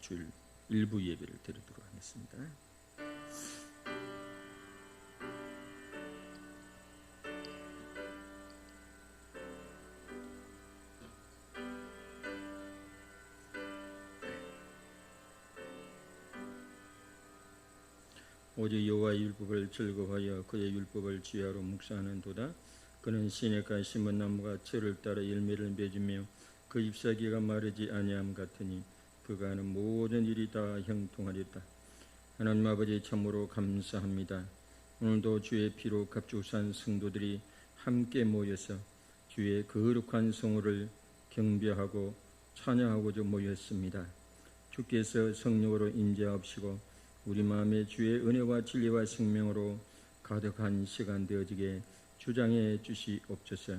주일 일부 예배를 드리도록 하겠습니다. 오직 여호와의 율법을 즐거워하여 그의 율법을 지혜로 묵상하는도다. 그는 시냇가에 심은 나무가 철을 따라 열매를 맺으며 그 잎사귀가 마르지 아니함 같으니 그가 하는 모든 일이 다 형통하리다. 하나님 아버지, 참으로 감사합니다. 오늘도 주의 피로 값주산 성도들이 함께 모여서 주의 거룩한 성호를 경배하고 찬양하고자 모였습니다. 주께서 성령으로 임재하옵시고 우리 마음에 주의 은혜와 진리와 생명으로 가득한 시간 되어지게 주장해 주시옵소서.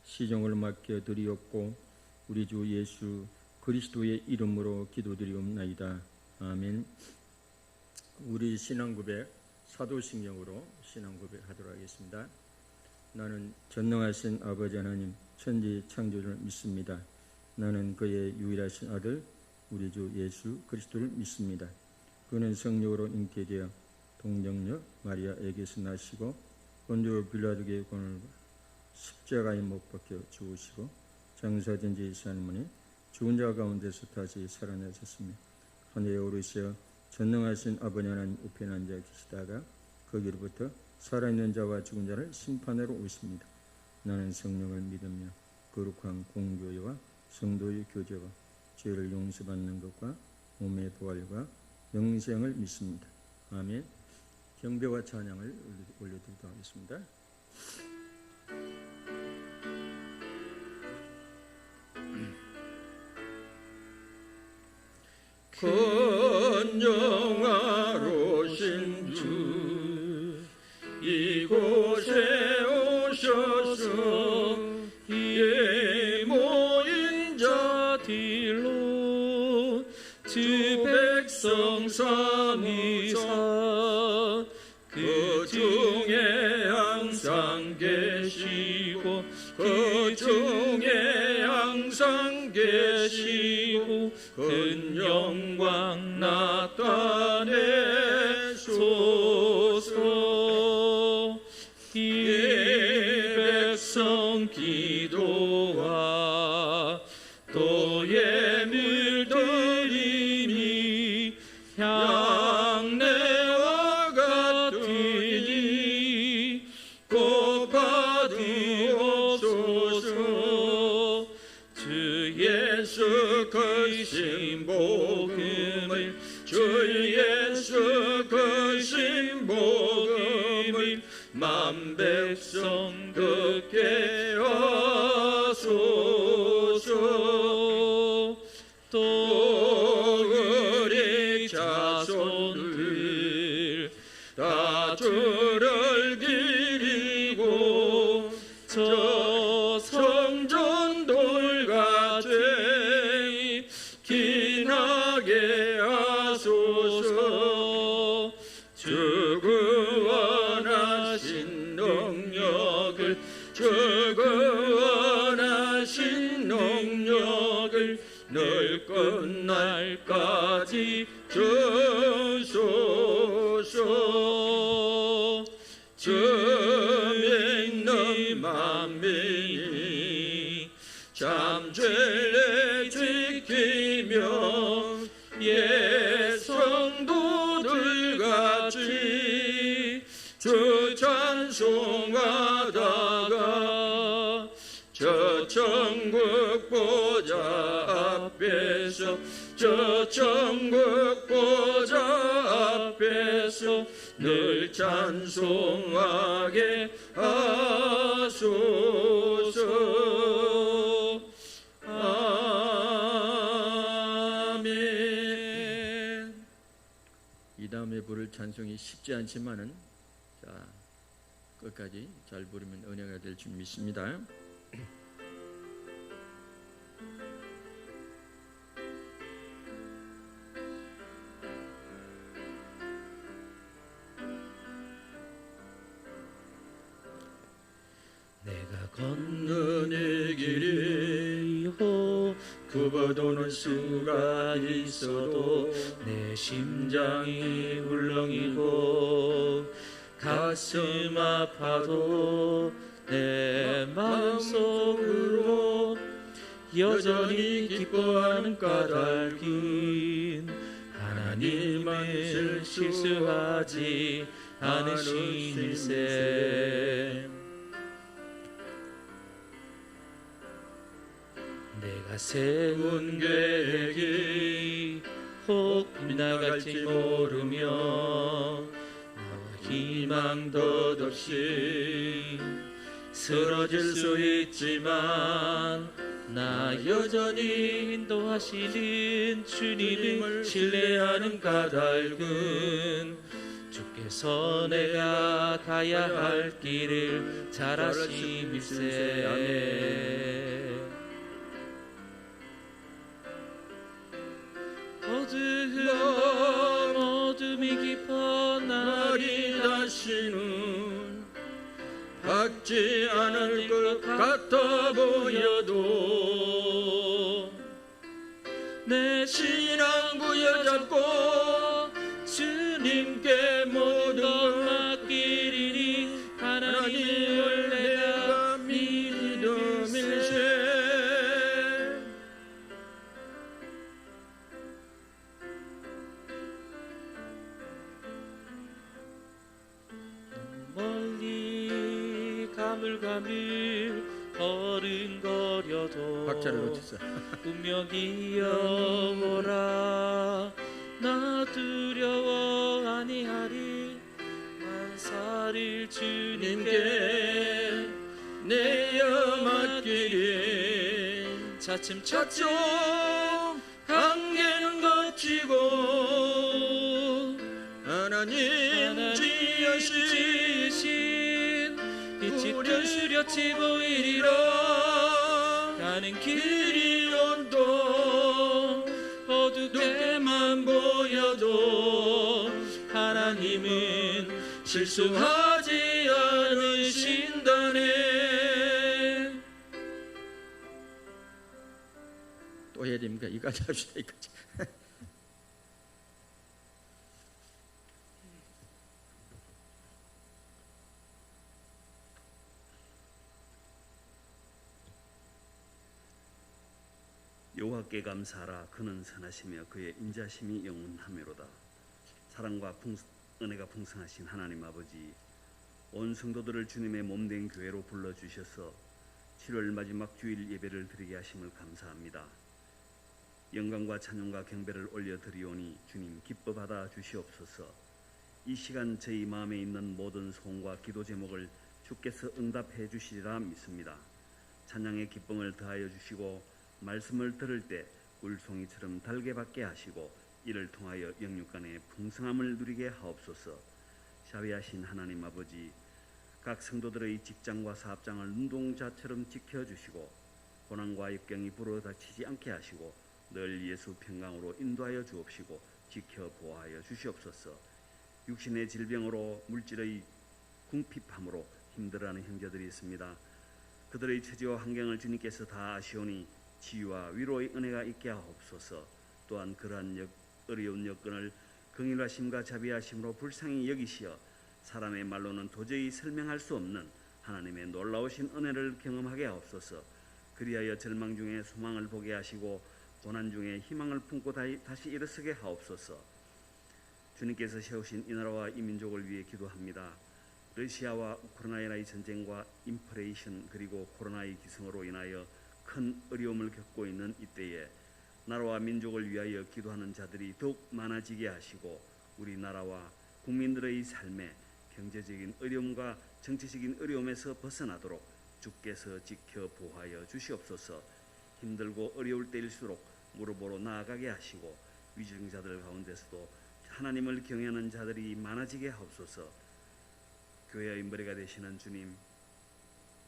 시종을 맡겨 드리옵고 우리 주 예수 그리스도의 이름으로 기도드리옵나이다. 아멘. 우리 신앙고백 사도신경으로 신앙고백하도록 하겠습니다. 나는 전능하신 아버지 하나님 천지 창조주를 믿습니다. 나는 그의 유일하신 아들 우리 주 예수 그리스도를 믿습니다. 그는 성령으로 잉태되어 동정녀 마리아에게서 나시고 본주 빌라도에게 고난을 십자가에 못 박혀 죽으시고 장사된 지 3일 죽은 자 가운데서 다시 살아나셨으며 하늘에 오르시어 전능하신 아버지 하나님 우편에 앉아 계시다가 거기로부터 살아있는 자와 죽은 자를 심판하러 오십니다. 나는 성령을 믿으며 거룩한 공교회와 성도의 교제와 죄를 용서받는 것과 몸의 부활과 영생을 믿습니다. 아멘. 경배와 찬양을 올려드리도록 하겠습니다. 건영하로신 주 이곳에 오셔서 이에 모인 자들로 주 백성 삼위사 그 중에 항상 계시고 그 중에 항상 계시고 큰 영광 나타내소서. 이 백성 기도와 또 예물 드림이 향내와 같으니 꼭 받으옵소서. 주 예수 그리스도의 복음을 주 예수 그리스도의 복음을 만 백성 듣게 하소서. 또 우리 자손들 다 주를 기리고 저 성전돌같이 기나게 하소서. 주 구원하신 능력을 주 구원하신 능력을 늘 끝날까지 주소서. 주에 있는 만민이 참 죄를 지키며 예 성도들같이 주 찬송하다가 저 천국 보좌 앞에서 저 천국 보좌 앞에서 늘 찬송하게 하소서. 아멘. 이 다음에 부를 찬송이 쉽지 않지만은 자 끝까지 잘 부르면 은혜가 될 줄 믿습니다. 내가 걷는 이 길이 그 멈춰도는 수가 있어도 내 심장이 울렁이고 가슴 아파도 내 마음속으로 여전히 기뻐하는 까닭은 하나님은 실수하지 않으심일세. 내가 세운 계획이 혹 빗나갈지 모르며 나와 희망 덧없이 쓰러질 수 있지만 나 여전히 인도하시는 주님을 신뢰하는 까닭은 주께서 내가 가야 할 길을 잘 아심일세. 아멘. 어둠이 깊어 날이 다시는 받지 않을 것 같아 보여도 내 신앙 부여잡고 주님께 모든 걸 맡기리니 하나님을 내가 믿음일세. 멀리 가물가물 걸음거려도 박자를 놓쳤어. 운명이여 오라 나 두려워 아니하리 만사를 주님께 내어 맡기리. 차츰차츰 한계는 거치고 하나님 지으신 빛이 뚜렷이 보이리라. 가는 길이 온도 어둡게만 보여도 하나님은 실수하지 않으신다네. 또 해야 됩니까? 이까지 합시다. 이까지. 여호와께 감사하라. 그는 선하시며 그의 인자심이 영원하매로다. 사랑과 은혜가 풍성하신 하나님 아버지, 온 성도들을 주님의 몸된 교회로 불러주셔서 7월 마지막 주일 예배를 드리게 하심을 감사합니다. 영광과 찬양과 경배를 올려드리오니 주님 기뻐 받아 주시옵소서. 이 시간 저희 마음에 있는 모든 소원과 기도 제목을 주께서 응답해 주시리라 믿습니다. 찬양의 기쁨을 더하여 주시고 말씀을 들을 때 울송이처럼 달게 받게 하시고 이를 통하여 영육간의 풍성함을 누리게 하옵소서. 자비하신 하나님 아버지, 각 성도들의 직장과 사업장을 눈동자처럼 지켜주시고 고난과 역경이 불어닥치지 않게 하시고 늘 예수 평강으로 인도하여 주옵시고 지켜 보호하여 주시옵소서. 육신의 질병으로 물질의 궁핍함으로 힘들어하는 형제들이 있습니다. 그들의 처지와 환경을 주님께서 다 아시오니 치유와 위로의 은혜가 있게 하옵소서. 또한 그러한 어려운 여건을 긍휼하심과 자비하심으로 불쌍히 여기시어 사람의 말로는 도저히 설명할 수 없는 하나님의 놀라우신 은혜를 경험하게 하옵소서. 그리하여 절망 중에 소망을 보게 하시고 고난 중에 희망을 품고 다시 일어서게 하옵소서. 주님께서 세우신 이 나라와 이 민족을 위해 기도합니다. 러시아와 우크라이나의 전쟁과 인플레이션 그리고 코로나의 기승으로 인하여 큰 어려움을 겪고 있는 이때에 나라와 민족을 위하여 기도하는 자들이 더욱 많아지게 하시고 우리나라와 국민들의 삶에 경제적인 어려움과 정치적인 어려움에서 벗어나도록 주께서 지켜 보호하여 주시옵소서. 힘들고 어려울 때일수록 무릎으로 나아가게 하시고 위중자들 가운데서도 하나님을 경외하는 자들이 많아지게 하옵소서. 교회의 머리가 되시는 주님,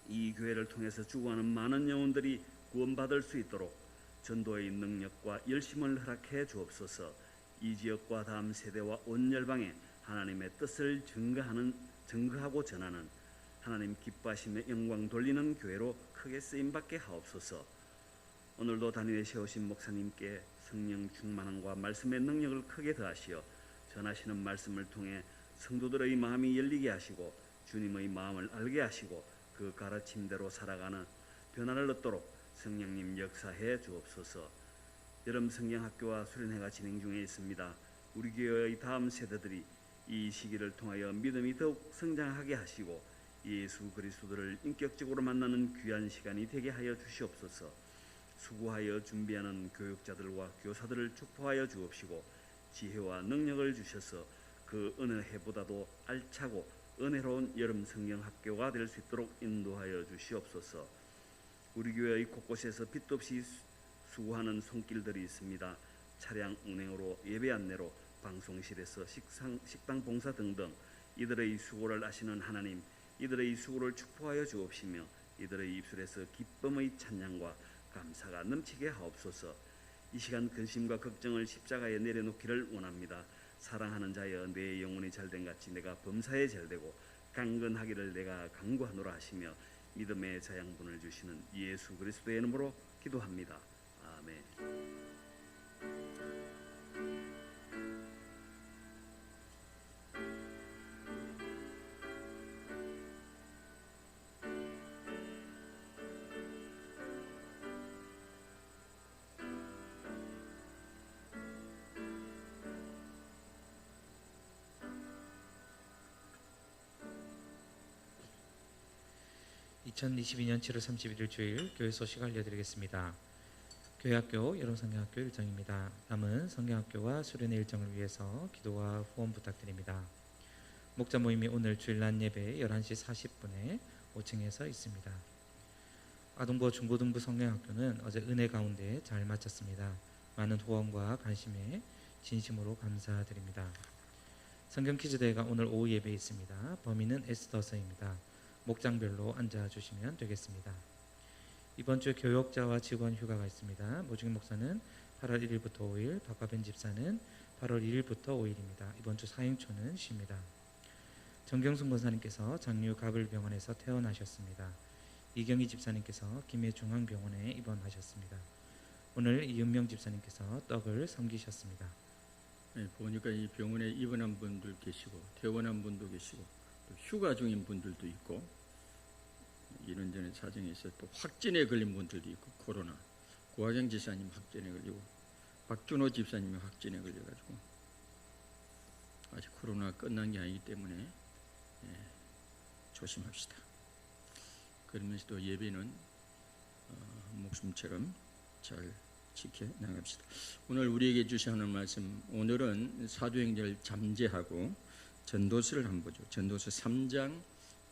이 교회를 통해서 죽어가는 많은 영혼들이 구원받을 수 있도록 전도의 능력과 열심을 허락해 주옵소서. 이 지역과 다음 세대와 온 열방에 하나님의 뜻을 증거하고 전하는 하나님 기뻐하심의 영광 돌리는 교회로 크게 쓰임받게 하옵소서. 오늘도 단위에 세우신 목사님께 성령 충만함과 말씀의 능력을 크게 더하시어 전하시는 말씀을 통해 성도들의 마음이 열리게 하시고 주님의 마음을 알게 하시고 그 가르침대로 살아가는 변화를 얻도록 성령님 역사해 주옵소서. 여름 성경학교와 수련회가 진행 중에 있습니다. 우리 교회의 다음 세대들이 이 시기를 통하여 믿음이 더욱 성장하게 하시고 예수 그리스도를 인격적으로 만나는 귀한 시간이 되게 하여 주시옵소서. 수고하여 준비하는 교육자들과 교사들을 축복하여 주옵시고 지혜와 능력을 주셔서 그 어느 해보다도 알차고 은혜로운 여름 성경학교가 될 수 있도록 인도하여 주시옵소서. 우리 교회의 곳곳에서 빛도 없이 수고하는 손길들이 있습니다. 차량 운행으로 예배 안내로 방송실에서 식당 봉사 등등 이들의 수고를 아시는 하나님, 이들의 수고를 축복하여 주옵시며 이들의 입술에서 기쁨의 찬양과 감사가 넘치게 하옵소서. 이 시간 근심과 걱정을 십자가에 내려놓기를 원합니다. 사랑하는 자여 내 영혼이 잘된 같이 내가 범사에 잘되고 강건하기를 내가 강구하노라 하시며 믿음의 자양분을 주시는 예수 그리스도의 이름으로 기도합니다. 아멘. 2022년 7월 31일 주일 교회 소식 알려드리겠습니다. 교회학교 여름성경학교 일정입니다. 남은 성경학교와 수련회 일정을 위해서 기도와 후원 부탁드립니다. 목자 모임이 오늘 주일 낮 예배 11시 40분에 5층에서 있습니다. 아동부 중고등부 성경학교는 어제 은혜 가운데 잘 마쳤습니다. 많은 후원과 관심에 진심으로 감사드립니다. 성경 퀴즈 대회가 오늘 오후 예배에 있습니다. 범위는 에스더서입니다. 목장별로 앉아주시면 되겠습니다. 이번 주에 교역자와 직원 휴가가 있습니다. 모중인 목사는 8월 1일부터 5일, 박가변 집사는 8월 1일부터 5일입니다. 이번 주 사행초는 쉽니다. 정경순 권사님께서 장류 가글병원에서 퇴원하셨습니다. 이경희 집사님께서 김해중앙병원에 입원하셨습니다. 오늘 이은명 집사님께서 떡을 섬기셨습니다. 네, 보니까 이 병원에 입원한 분들 계시고 퇴원한 분도 계시고 또 휴가 중인 분들도 있고 이런저런 사정이 있어요. 또 확진에 걸린 분들도 있고 코로나. 고하경 지사님 확진에 걸리고 박준호 집사님이 확진에 걸려가지고 아직 코로나 끝난 게 아니기 때문에 조심합시다. 그러면서 또 예배는 목숨처럼 잘 지켜나갑시다. 오늘 우리에게 주시는 말씀, 오늘은 사도행전을 잠재하고 전도서를 한번 보죠. 전도서 3장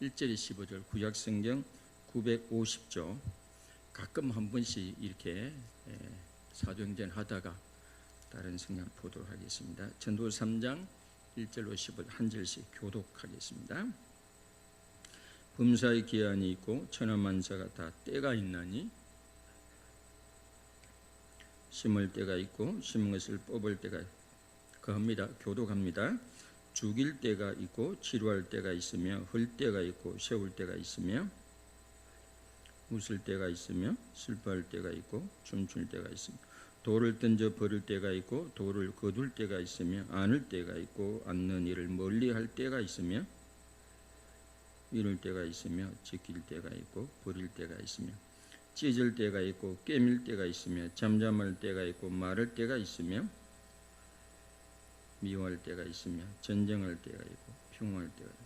1절 15절 구약성경 950조 가끔 한 번씩 이렇게 사도행전 하다가 다른 성경 보도록 하겠습니다. 전도서 3장 1절로 15절 한 절씩 교독하겠습니다. 범사의 기한이 있고 천하만사가 다 때가 있나니 심을 때가 있고 심은 것을 뽑을 때가 그합니다. 교독합니다. 죽일 때가 있고 치료할 때가 있으며 흘 때가 있고 세울 때가 있으며 웃을 때가 있으며 슬퍼할 때가 있고 춤출 때가 있으며 돌을 던져 버릴 때가 있고 돌을 거둘 때가 있으며 안을 때가 있고 안는 일을 멀리할 때가 있으며 이룰 때가 있으며 지킬 때가 있고 버릴 때가 있으며 찢을 때가 있고 깨밀 때가 있으며 잠잠할 때가 있고 말할 때가 있으며 미워할 때가 있으며 전쟁할 때가 있고 평화할 때가 있고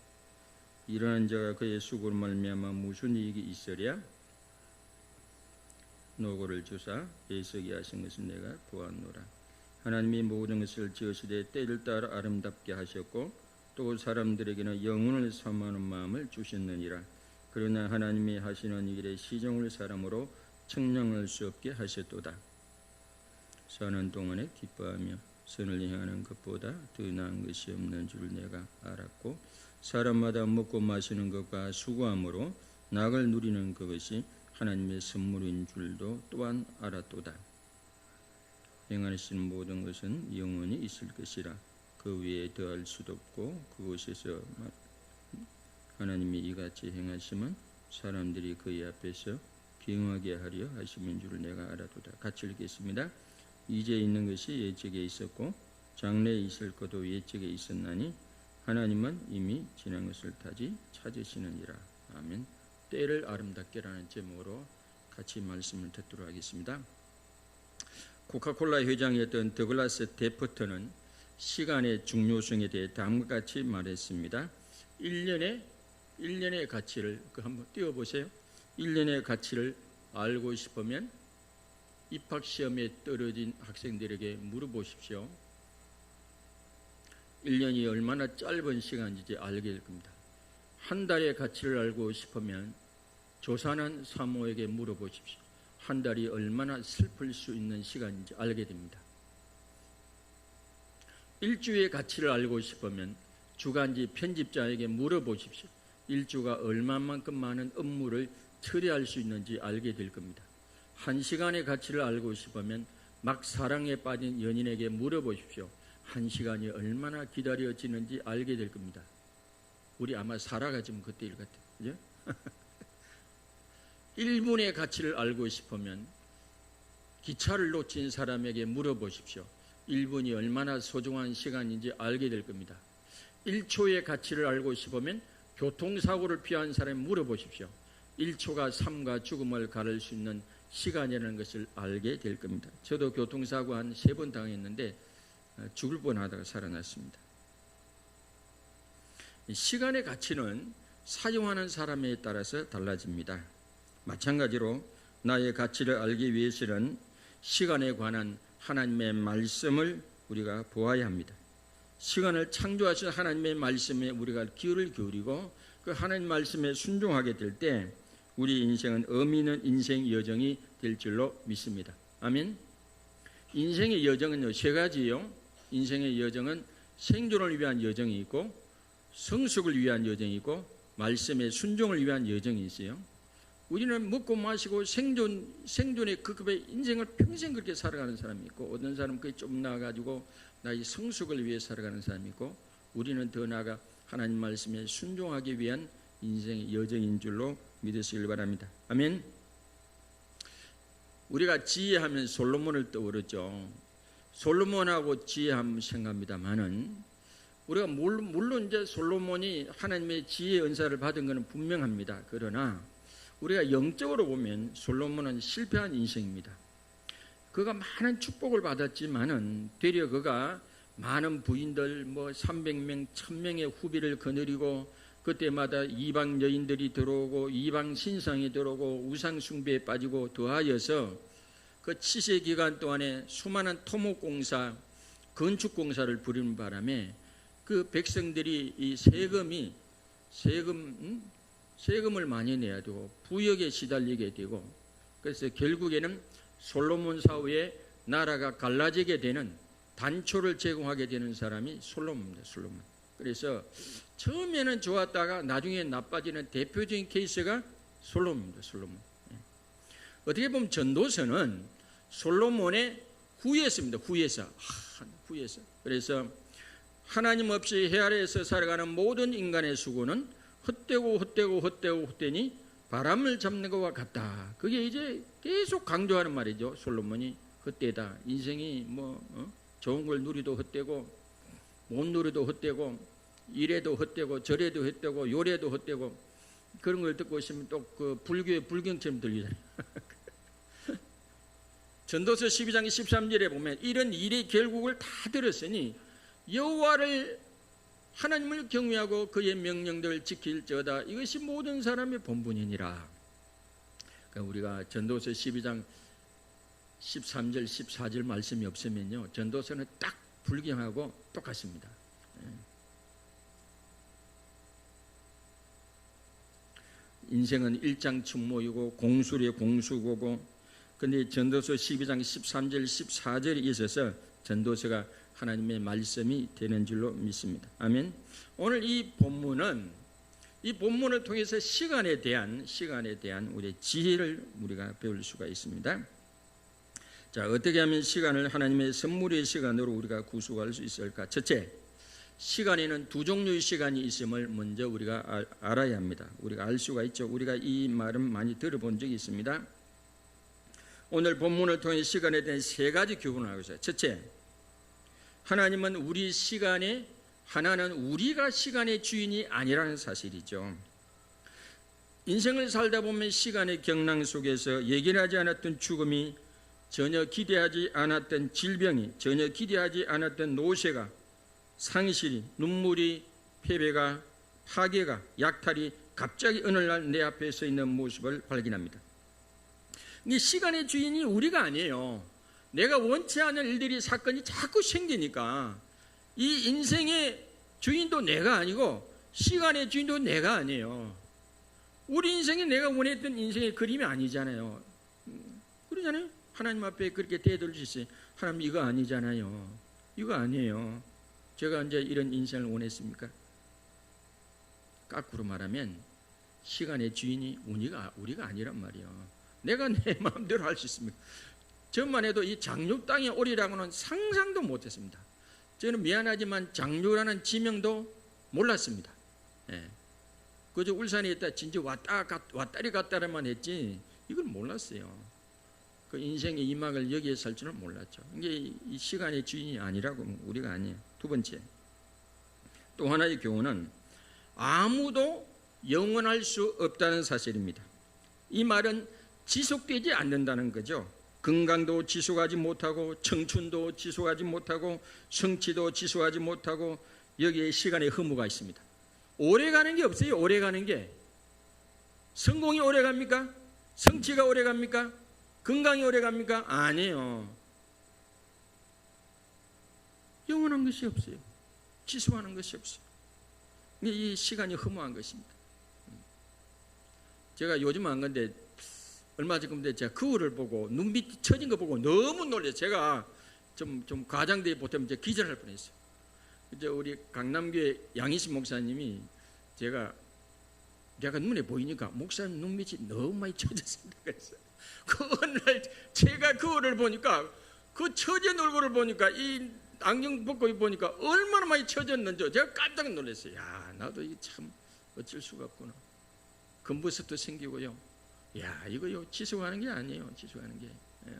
이러한 자가 그의 수고로 말미암아 무슨 이익이 있으랴? 노고를 주사 애석이 하신 것을 내가 보았노라. 하나님이 모든 것을 지으시되 때를 따라 아름답게 하셨고 또 사람들에게는 영혼을 사모하는 마음을 주셨느니라. 그러나 하나님이 하시는 일에 시종을 사람으로 측량할 수 없게 하셨도다. 사는 동안에 기뻐하며 선을 행하는 것보다 더 나은 것이 없는 줄 내가 알았고 사람마다 먹고 마시는 것과 수고함으로 낙을 누리는 그것이 하나님의 선물인 줄도 또한 알았도다. 행하시는 모든 것은 영원히 있을 것이라. 그 위에 더할 수도 없고 그곳에서 하나님이 이같이 행하시면 사람들이 그의 앞에서 경하게 하려 하심인 줄을 내가 알아도다. 같이 읽겠습니다. 이제 있는 것이 옛적에 있었고 장래에 있을 것도 옛적에 있었나니 하나님은 이미 지난 것을 다시 찾으시느니라. 아멘. 때를 아름답게라는 제목으로 같이 말씀을 듣도록 하겠습니다. 코카콜라 회장이었던 더글라스 데퍼턴은 시간의 중요성에 대해 다음과 같이 말했습니다. 1년의 가치를 한번 띄워보세요. 1년의 가치를 알고 싶으면 입학시험에 떨어진 학생들에게 물어보십시오. 1년이 얼마나 짧은 시간인지 알게 될 겁니다. 한 달의 가치를 알고 싶으면 조산한 사모에게 물어보십시오. 한 달이 얼마나 슬플 수 있는 시간인지 알게 됩니다. 일주의 가치를 알고 싶으면 주간지 편집자에게 물어보십시오. 일주가 얼마만큼 많은 업무를 처리할 수 있는지 알게 될 겁니다. 한 시간의 가치를 알고 싶으면 막 사랑에 빠진 연인에게 물어보십시오. 한 시간이 얼마나 기다려지는지 알게 될 겁니다. 우리 아마 살아가지면 그때일 것 같아요. 그죠? 1분의 가치를 알고 싶으면 기차를 놓친 사람에게 물어보십시오. 1분이 얼마나 소중한 시간인지 알게 될 겁니다. 1초의 가치를 알고 싶으면 교통사고를 피한 사람에 물어보십시오. 1초가 삶과 죽음을 가를 수 있는 시간이라는 것을 알게 될 겁니다. 저도 교통사고 한 3번 당했는데 죽을 뻔하다가 살아났습니다. 시간의 가치는 사용하는 사람에 따라서 달라집니다. 마찬가지로 나의 가치를 알기 위해서는 시간에 관한 하나님의 말씀을 우리가 보아야 합니다. 시간을 창조하신 하나님의 말씀에 우리가 귀를 기울이고 그 하나님 말씀에 순종하게 될 때 우리 인생은 의미 있는 인생 여정이 될 줄로 믿습니다. 아멘. 인생의 여정은 3가지요. 인생의 여정은 생존을 위한 여정이 있고 성숙을 위한 여정이 있고 말씀의 순종을 위한 여정이 있어요. 우리는 먹고 마시고 생존의 그 급의 인생을 평생 그렇게 살아가는 사람이 있고 어떤 사람은 그게 좀 나아가지고 나의 성숙을 위해 살아가는 사람이 있고 우리는 더 나아가 하나님 말씀에 순종하기 위한 인생의 여정인 줄로 믿으시길 바랍니다. 아멘. 우리가 지혜하면 솔로몬을 떠오르죠. 솔로몬하고 지혜하면 생각합니다만은 우리가 물론 이제 솔로몬이 하나님의 지혜 은사를 받은 것은 분명합니다. 그러나 우리가 영적으로 보면 솔로몬은 실패한 인생입니다. 그가 많은 축복을 받았지만은 되려 그가 많은 부인들 300명, 1000명의 후비를 거느리고 그때마다 이방 여인들이 들어오고 이방 신상이 들어오고 우상 숭배에 빠지고 더하여서 그 치세 기간 동안에 수많은 토목공사, 건축공사를 부리는 바람에 그 백성들이 이 세금을 많이 내야 되고 부역에 시달리게 되고 그래서 결국에는 솔로몬 사후에 나라가 갈라지게 되는 단초를 제공하게 되는 사람이 솔로몬입니다. 솔로몬. 그래서 처음에는 좋았다가 나중에 나빠지는 대표적인 케이스가 솔로몬입니다. 솔로몬. 어떻게 보면 전도서는 솔로몬의 후예서입니다. 후예서. 그래서 하나님 없이 해 아래에서 살아가는 모든 인간의 수고는 헛되니 바람을 잡는 것과 같다. 그게 이제 계속 강조하는 말이죠. 솔로몬이 헛되다. 인생이 좋은 걸 누리도 헛되고 못 누리도 헛되고 이래도 헛되고 저래도 헛되고 요래도 헛되고 그런 걸 듣고 있으면 또 그 불교의 불경처럼 들리잖아요. 전도서 12장 13절에 보면 이런 일의 결국을 다 들었으니 여호와를 하나님을 경외하고 그의 명령들을 지킬지어다. 이것이 모든 사람의 본분이니라. 그러니까 우리가 전도서 12장 13절 14절 말씀이 없으면요 전도서는 딱 불경하고 똑같습니다. 인생은 일장춘모이고 공술의 공수고고 근데 전도서 12장 13절 14절에 있어서 전도서가 하나님의 말씀이 되는 줄로 믿습니다. 아멘. 오늘 이 본문을 통해서 시간에 대한 우리의 지혜를 우리가 배울 수가 있습니다. 자, 어떻게 하면 시간을 하나님의 선물의 시간으로 우리가 구속할 수 있을까? 첫째, 시간에는 두 종류의 시간이 있음을 먼저 우리가 알아야 합니다. 우리가 알 수가 있죠. 우리가 이 말은 많이 들어본 적이 있습니다. 오늘 본문을 통해 시간에 대한 세 가지 교훈을 하고 있어요. 첫째, 하나님은 우리 시간에 하나는 우리가 시간의 주인이 아니라는 사실이죠. 인생을 살다 보면 시간의 경랑 속에서 예견하지 않았던 죽음이, 전혀 기대하지 않았던 질병이, 전혀 기대하지 않았던 노쇠가, 상실이, 눈물이, 패배가, 파괴가, 약탈이 갑자기 어느 날 내 앞에 서 있는 모습을 발견합니다. 이 시간의 주인이 우리가 아니에요. 내가 원치 않은 일들이, 사건이 자꾸 생기니까 이 인생의 주인도 내가 아니고 시간의 주인도 내가 아니에요. 우리 인생이 내가 원했던 인생의 그림이 아니잖아요. 그러잖아요. 하나님 앞에 그렇게 대들 수 있어요. 하나님 이거 아니잖아요. 이거 아니에요. 제가 이제 이런 인생을 원했습니까? 거꾸로 말하면 시간의 주인이 우리가 아니란 말이에요. 내가 내 마음대로 할 수 있습니까? 저만 해도 이 장육 땅에 오리라고는 상상도 못했습니다. 저는 미안하지만 장육이라는 지명도 몰랐습니다. 예. 그저 울산에 있다 진짜 왔다리 갔다리만 했지 이걸 몰랐어요. 그 인생의 이막을 여기에 살 줄은 몰랐죠. 이게 이 시간의 주인이 아니라고 우리가 아니에요. 두 번째, 또 하나의 교훈은 아무도 영원할 수 없다는 사실입니다. 이 말은 지속되지 않는다는 거죠. 건강도 지속하지 못하고 청춘도 지속하지 못하고 성취도 지속하지 못하고 여기에 시간의 허무가 있습니다. 오래가는 게 없어요. 오래가는 게. 성공이 오래갑니까? 성취가 오래갑니까? 건강이 오래갑니까? 아니에요. 영원한 것이 없어요. 지속하는 것이 없어요. 이 시간이 허무한 것입니다. 제가 요즘 한 건데 얼마 전에 제가 거울을 보고 눈빛이 처진 거 보고 너무 놀랐어요. 제가 좀 과장되게 보태면 기절할 뻔했어요. 이제 우리 강남교회 양희신 목사님이 제가 눈에 보이니까 목사님 눈빛이 너무 많이 처졌습니다. 그래서 그 어느 날 제가 거울을 보니까 그 처진 얼굴을 보니까 이 안경 벗고 보니까 얼마나 많이 처졌는지 제가 깜짝 놀랐어요. 야, 나도 이게 참 어쩔 수가 없구나. 검버섯도 생기고요. 야, 이거요 지속하는 게 아니에요. 지속하는 게. 예.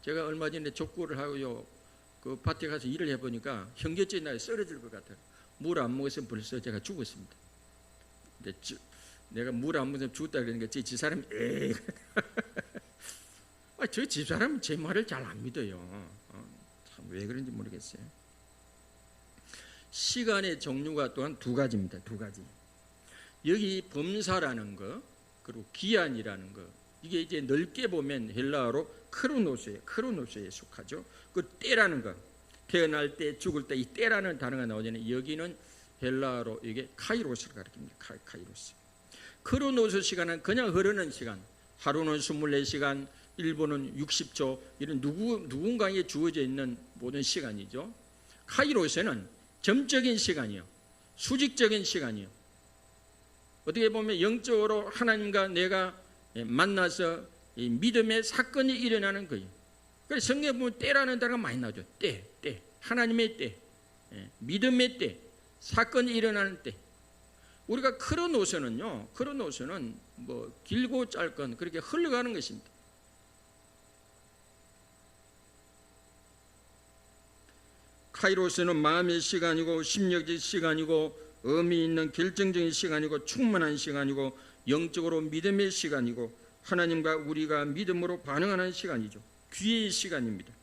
제가 얼마 전에 족구를 하고요. 그 밭에 가서 일을 해보니까 현기증이 나서 쓰러질 것 같아요. 물 안 먹었으면 벌써 제가 죽었습니다. 근데 내가 물 안 먹으면 죽었다 그러니까 제 집사람이 에이 저 집사람은 제 말을 잘 안 믿어요. 참 왜 그런지 모르겠어요. 시간의 종류가 또한 두 가지입니다. 두 가지. 여기 범사라는 거 그리고 기한이라는 거, 이게 이제 넓게 보면 헬라어로 크로노스에 속하죠. 그 때라는 거, 태어날 때, 죽을 때 이 때라는 단어가 나오잖아요. 여기는 헬라어로 이게 카이로스를 가리킵니다. 카이로스. 크로노스 시간은 그냥 흐르는 시간. 하루는 24시간, 1분은 60초, 이런 누군가에게 주어져 있는 모든 시간이죠. 카이로스는 점적인 시간이요, 수직적인 시간이요. 어떻게 보면 영적으로 하나님과 내가 만나서 믿음의 사건이 일어나는 거예요. 그래서 성경에 보면 때라는 단어가 많이 나오죠. 때, 하나님의 때, 믿음의 때, 사건이 일어나는 때. 우리가 크로노스는요, 크로노스는 뭐 길고 짧건 그렇게 흘러가는 것입니다. 카이로스는 마음의 시간이고 심령의 시간이고 의미 있는 결정적인 시간이고 충만한 시간이고 영적으로 믿음의 시간이고 하나님과 우리가 믿음으로 반응하는 시간이죠. 귀의 시간입니다.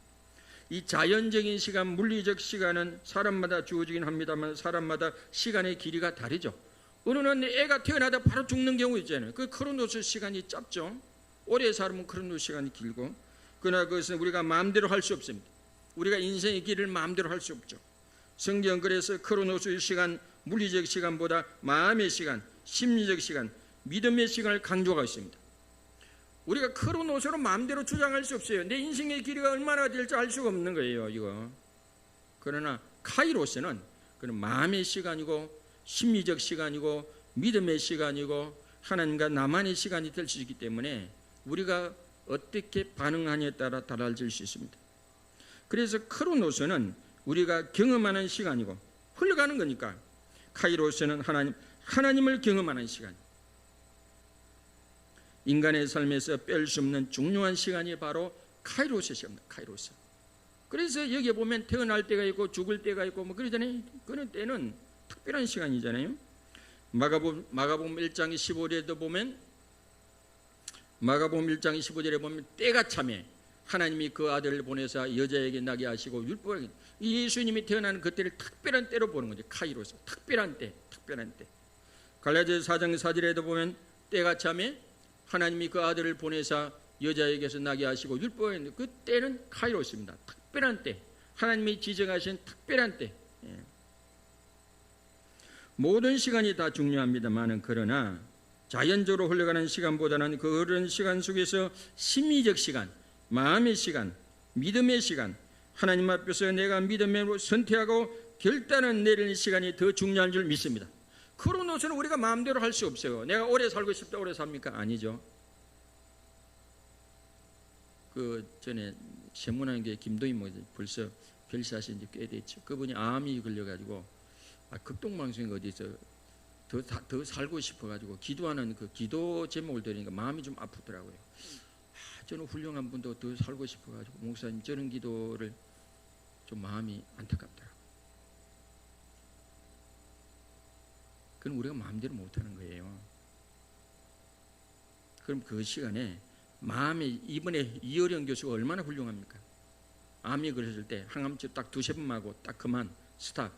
이 자연적인 시간, 물리적 시간은 사람마다 주어지긴 합니다만 사람마다 시간의 길이가 다르죠. 어느 날 애가 태어나다 바로 죽는 경우 있잖아요. 그 크로노스 시간이 짧죠. 오래 살면 크로노스 시간이 길고, 그러나 그것은 우리가 마음대로 할 수 없습니다. 우리가 인생의 길을 마음대로 할 수 없죠. 성경 그래서 크로노스의 시간, 물리적 시간보다 마음의 시간, 심리적 시간, 믿음의 시간을 강조하고 있습니다. 우리가 크로노스로 마음대로 주장할 수 없어요. 내 인생의 길이가 얼마나 될지 알 수가 없는 거예요, 이거. 그러나 카이로스는 그런 마음의 시간이고 심리적 시간이고 믿음의 시간이고 하나님과 나만의 시간이 될 수 있기 때문에 우리가 어떻게 반응하냐에 따라 달라질 수 있습니다. 그래서 크로노스는 우리가 경험하는 시간이고 흘러가는 거니까. 카이로스는 하나님을 경험하는 시간, 인간의 삶에서 뺄 수 없는 중요한 시간이 바로 카이로스 시간입니다. 카이로스. 그래서 여기에 보면 태어날 때가 있고 죽을 때가 있고 뭐 그러잖아요. 그런 때는 특별한 시간이잖아요. 마가복음 1장 15절에도 보면, 마가복음 1장 15절에 보면 때가 참에 하나님이 그 아들을 보내사 여자에게 나게 하시고 율법을, 예수님이 태어나는 그때를 특별한 때로 보는 거죠. 카이로스, 특별한 때, 특별한 때. 갈라디아서 4장 4절에도 보면 때가 참에 하나님이 그 아들을 보내사 여자에게서 나게 하시고 율법을, 그 때는 카이로스입니다. 특별한 때, 하나님이 지정하신 특별한 때. 모든 시간이 다 중요합니다만은, 그러나 자연적으로 흘러가는 시간보다는 그런 시간 속에서 심리적 시간, 마음의 시간, 믿음의 시간, 하나님 앞에서 내가 믿음으로 선택하고 결단을 내리는 시간이 더 중요한 줄 믿습니다. 크로노스는 우리가 마음대로 할 수 없어요. 내가 오래 살고 싶다 오래 삽니까? 아니죠. 그 전에 세문안교회 김도희 뭐 벌써 별세하신 지 꽤 됐죠. 그분이 암이 걸려가지고 극동방송에 어디서 더 살고 싶어가지고 기도하는 그 기도 제목을 들으니까 마음이 좀 아프더라고요. 저는 훌륭한 분도 더 살고 싶어가지고 목사님 저런 기도를 좀 마음이 안타깝더라고요. 그럼 우리가 마음대로 못하는 거예요. 그럼 그 시간에 마음이, 이번에 이어령 교수가 얼마나 훌륭합니까? 암이 걸렸을 때 항암치 딱 2-3번 맞고 딱 그만 스탑.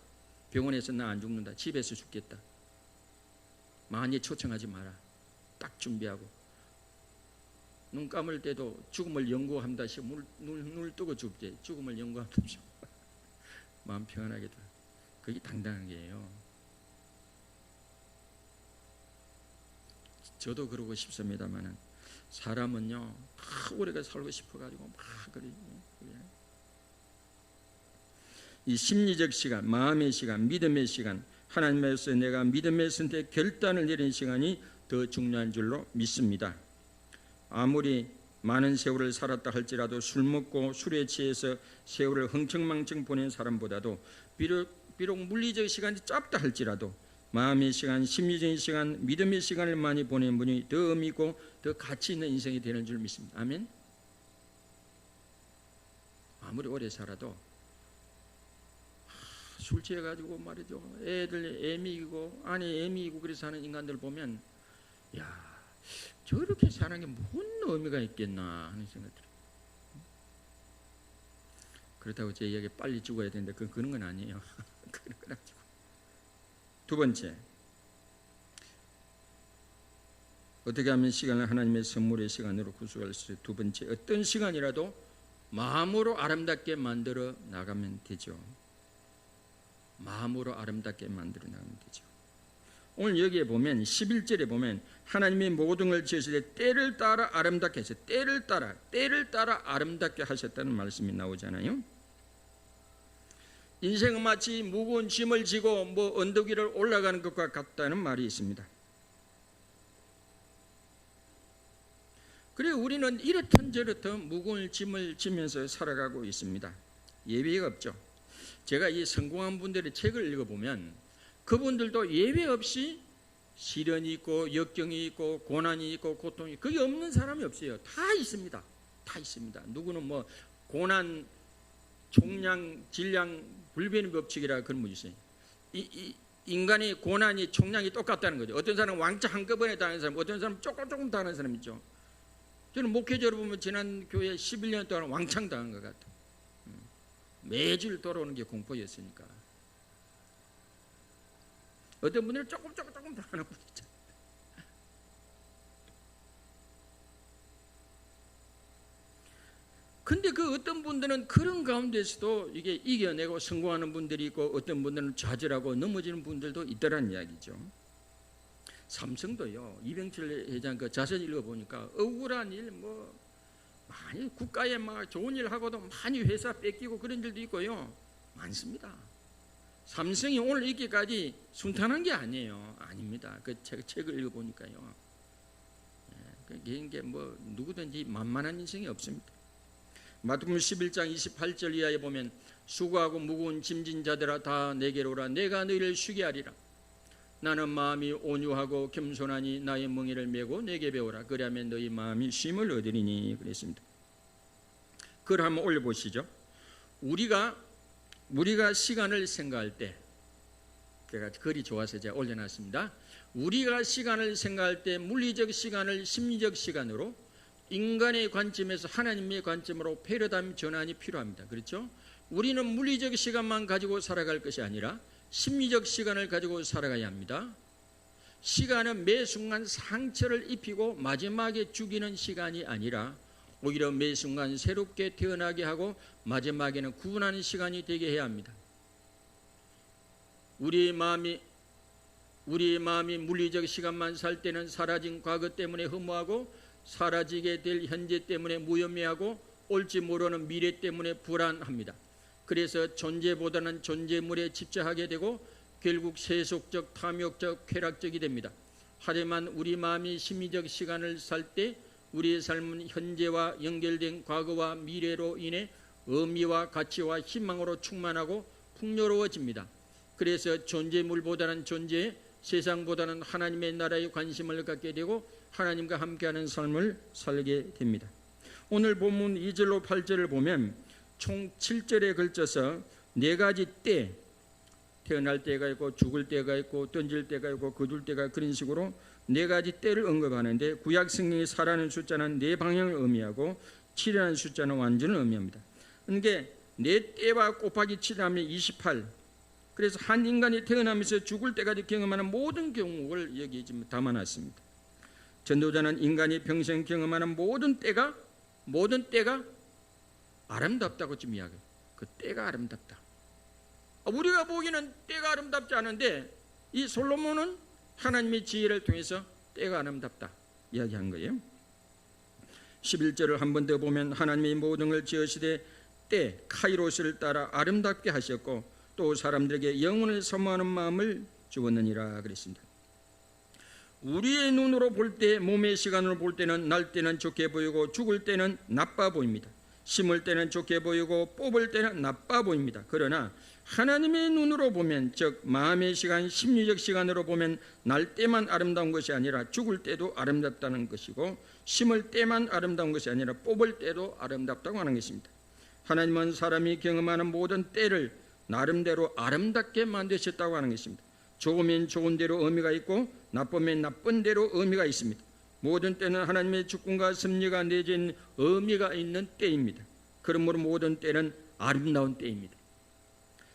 병원에서 나 안 죽는다. 집에서 죽겠다. 많이 초청하지 마라. 딱 준비하고 눈 감을 때도 죽음을 연구한다 싶어 눈을 뜨고 죽지. 죽음을 연구한다 싶어 마음 평안하게 돼. 그게 당당한 게예요. 저도 그러고 싶습니다만은 사람은요 막 오래가 살고 싶어가지고 막 그래. 이 심리적 시간, 마음의 시간, 믿음의 시간, 하나님에서 내가 믿음의 선택, 결단을 내리는 시간이 더 중요한 줄로 믿습니다. 아무리 많은 세월을 살았다 할지라도 술 먹고 술에 취해서 세월을 흥청망청 보낸 사람보다도 비록 물리적 시간이 짧다 할지라도 마음의 시간, 심리적인 시간, 믿음의 시간을 많이 보낸 분이 더 의미 있고 더 가치 있는 인생이 되는 줄 믿습니다. 아멘. 아무리 오래 살아도 술 취해가지고 말이죠. 애들 애미이고 아내 애미이고 그래서 사는 인간들 보면 야 저렇게 사는 게 뭔 의미가 있겠나 하는 생각이 들어요. 그렇다고 제 이야기 빨리 죽어야 되는데 그런 건 아니에요. 그런 건 아니고. 두 번째, 어떻게 하면 시간을 하나님의 선물의 시간으로 구속할 수 있어요? 두 번째, 어떤 시간이라도 마음으로 아름답게 만들어 나가면 되죠. 마음으로 아름답게 만들어 나가면 되죠. 오늘 여기에 보면 11절에 보면 하나님이 모든 걸 지으실 때 때를 따라 아름답게 하셨어요. 때를 따라 아름답게 하셨다는 말씀이 나오잖아요. 인생은 마치 무거운 짐을 지고 언덕 위를 올라가는 것과 같다는 말이 있습니다. 그리고 우리는 이렇든 저렇든 무거운 짐을 지면서 살아가고 있습니다. 예외가 없죠. 제가 이 성공한 분들의 책을 읽어보면 그분들도 예외 없이 시련이 있고 역경이 있고 고난이 있고 고통이 있고 그게 없는 사람이 없어요. 다 있습니다. 다 있습니다. 누구는 고난, 총량, 질량, 불변의 법칙이라 그런 분 있어요. 인간의 고난이 총량이 똑같다는 거죠. 어떤 사람은 왕창 한꺼번에 당하는 사람, 어떤 사람은 조금 당하는 사람 있죠. 저는 목회자로 보면 지난 교회 11년 동안 왕창 당한 것 같아요. 매주일 돌아오는 게 공포였으니까. 어떤 분들은 조금 당하는 분 있죠. 근데 그 어떤 분들은 그런 가운데서도 이게 이겨내고 성공하는 분들이 있고 어떤 분들은 좌절하고 넘어지는 분들도 있더란 이야기죠. 삼성도요, 이병철 회장 그 자서 읽어보니까 억울한 일, 많이 국가에 좋은 일 하고도 많이 회사 뺏기고 그런 일도 있고요. 많습니다. 삼성이 오늘 있기까지 순탄한 게 아니에요. 아닙니다. 그 책을 읽어보니까요. 이게 누구든지 만만한 인생이 없습니다. 마태복음 11장 28절 이하에 보면 수고하고 무거운 짐진 자들아 다 내게로 오라. 내가 너희를 쉬게 하리라. 나는 마음이 온유하고 겸손하니 나의 멍에를 메고 내게 배우라. 그리하면 너희 마음이 쉼을 얻으리니 그랬습니다. 그걸 한번 올려보시죠. 우리가 시간을 생각할 때, 제가 글이 좋아서 제가 올려놨습니다. 우리가 시간을 생각할 때 물리적 시간을 심리적 시간으로, 인간의 관점에서 하나님의 관점으로 패러다임 전환이 필요합니다. 그렇죠? 우리는 물리적 시간만 가지고 살아갈 것이 아니라 심리적 시간을 가지고 살아가야 합니다. 시간은 매 순간 상처를 입히고 마지막에 죽이는 시간이 아니라 오히려 매 순간 새롭게 태어나게 하고 마지막에는 구원하는 시간이 되게 해야 합니다. 우리의 마음이 물리적 시간만 살 때는 사라진 과거 때문에 허무하고 사라지게 될 현재 때문에 무혐의하고 올지 모르는 미래 때문에 불안합니다. 그래서 존재보다는 존재물에 집착하게 되고 결국 세속적, 탐욕적, 쾌락적이 됩니다. 하지만 우리 마음이 심리적 시간을 살 때 우리의 삶은 현재와 연결된 과거와 미래로 인해 의미와 가치와 희망으로 충만하고 풍요로워집니다. 그래서 존재물보다는 존재, 세상보다는 하나님의 나라에 관심을 갖게 되고 하나님과 함께하는 삶을 살게 됩니다. 오늘 본문 2절로 8절을 보면 총 7절에 걸쳐서 4가지 때, 태어날 때가 있고 죽을 때가 있고 던질 때가 있고 거둘 때가, 그런 식으로 4가지 때를 언급하는데 구약 성경의 4라는 숫자는 4방향을 의미하고 7이라는 숫자는 완전을 의미합니다. 그러니까 4때와 곱하기 7하면 28. 그래서 한 인간이 태어나면서 죽을 때까지 경험하는 모든 경우를 여기 지금 담아놨습니다. 전도자는 인간이 평생 경험하는 모든 때가 아름답다고 지금 이야기해요. 그 때가 아름답다. 우리가 보기에는 때가 아름답지 않은데 이 솔로몬은 하나님의 지혜를 통해서 때가 아름답다 이야기한 거예요. 11절을 한 번 더 보면 하나님의 모든 걸 지으시되 때 카이로스를 따라 아름답게 하셨고 또 사람들에게 영혼을 사모하는 마음을 주었느니라 그랬습니다. 우리의 눈으로 볼 때, 몸의 시간으로 볼 때는 날 때는 좋게 보이고 죽을 때는 나빠 보입니다. 심을 때는 좋게 보이고 뽑을 때는 나빠 보입니다. 그러나 하나님의 눈으로 보면, 즉 마음의 시간, 심리적 시간으로 보면 날 때만 아름다운 것이 아니라 죽을 때도 아름답다는 것이고 심을 때만 아름다운 것이 아니라 뽑을 때도 아름답다고 하는 것입니다. 하나님은 사람이 경험하는 모든 때를 나름대로 아름답게 만드셨다고 하는 것입니다. 좋으면 좋은 대로 의미가 있고 나쁘면 나쁜 대로 의미가 있습니다. 모든 때는 하나님의 주권과 섭리가 내재된 의미가 있는 때입니다. 그러므로 모든 때는 아름다운 때입니다.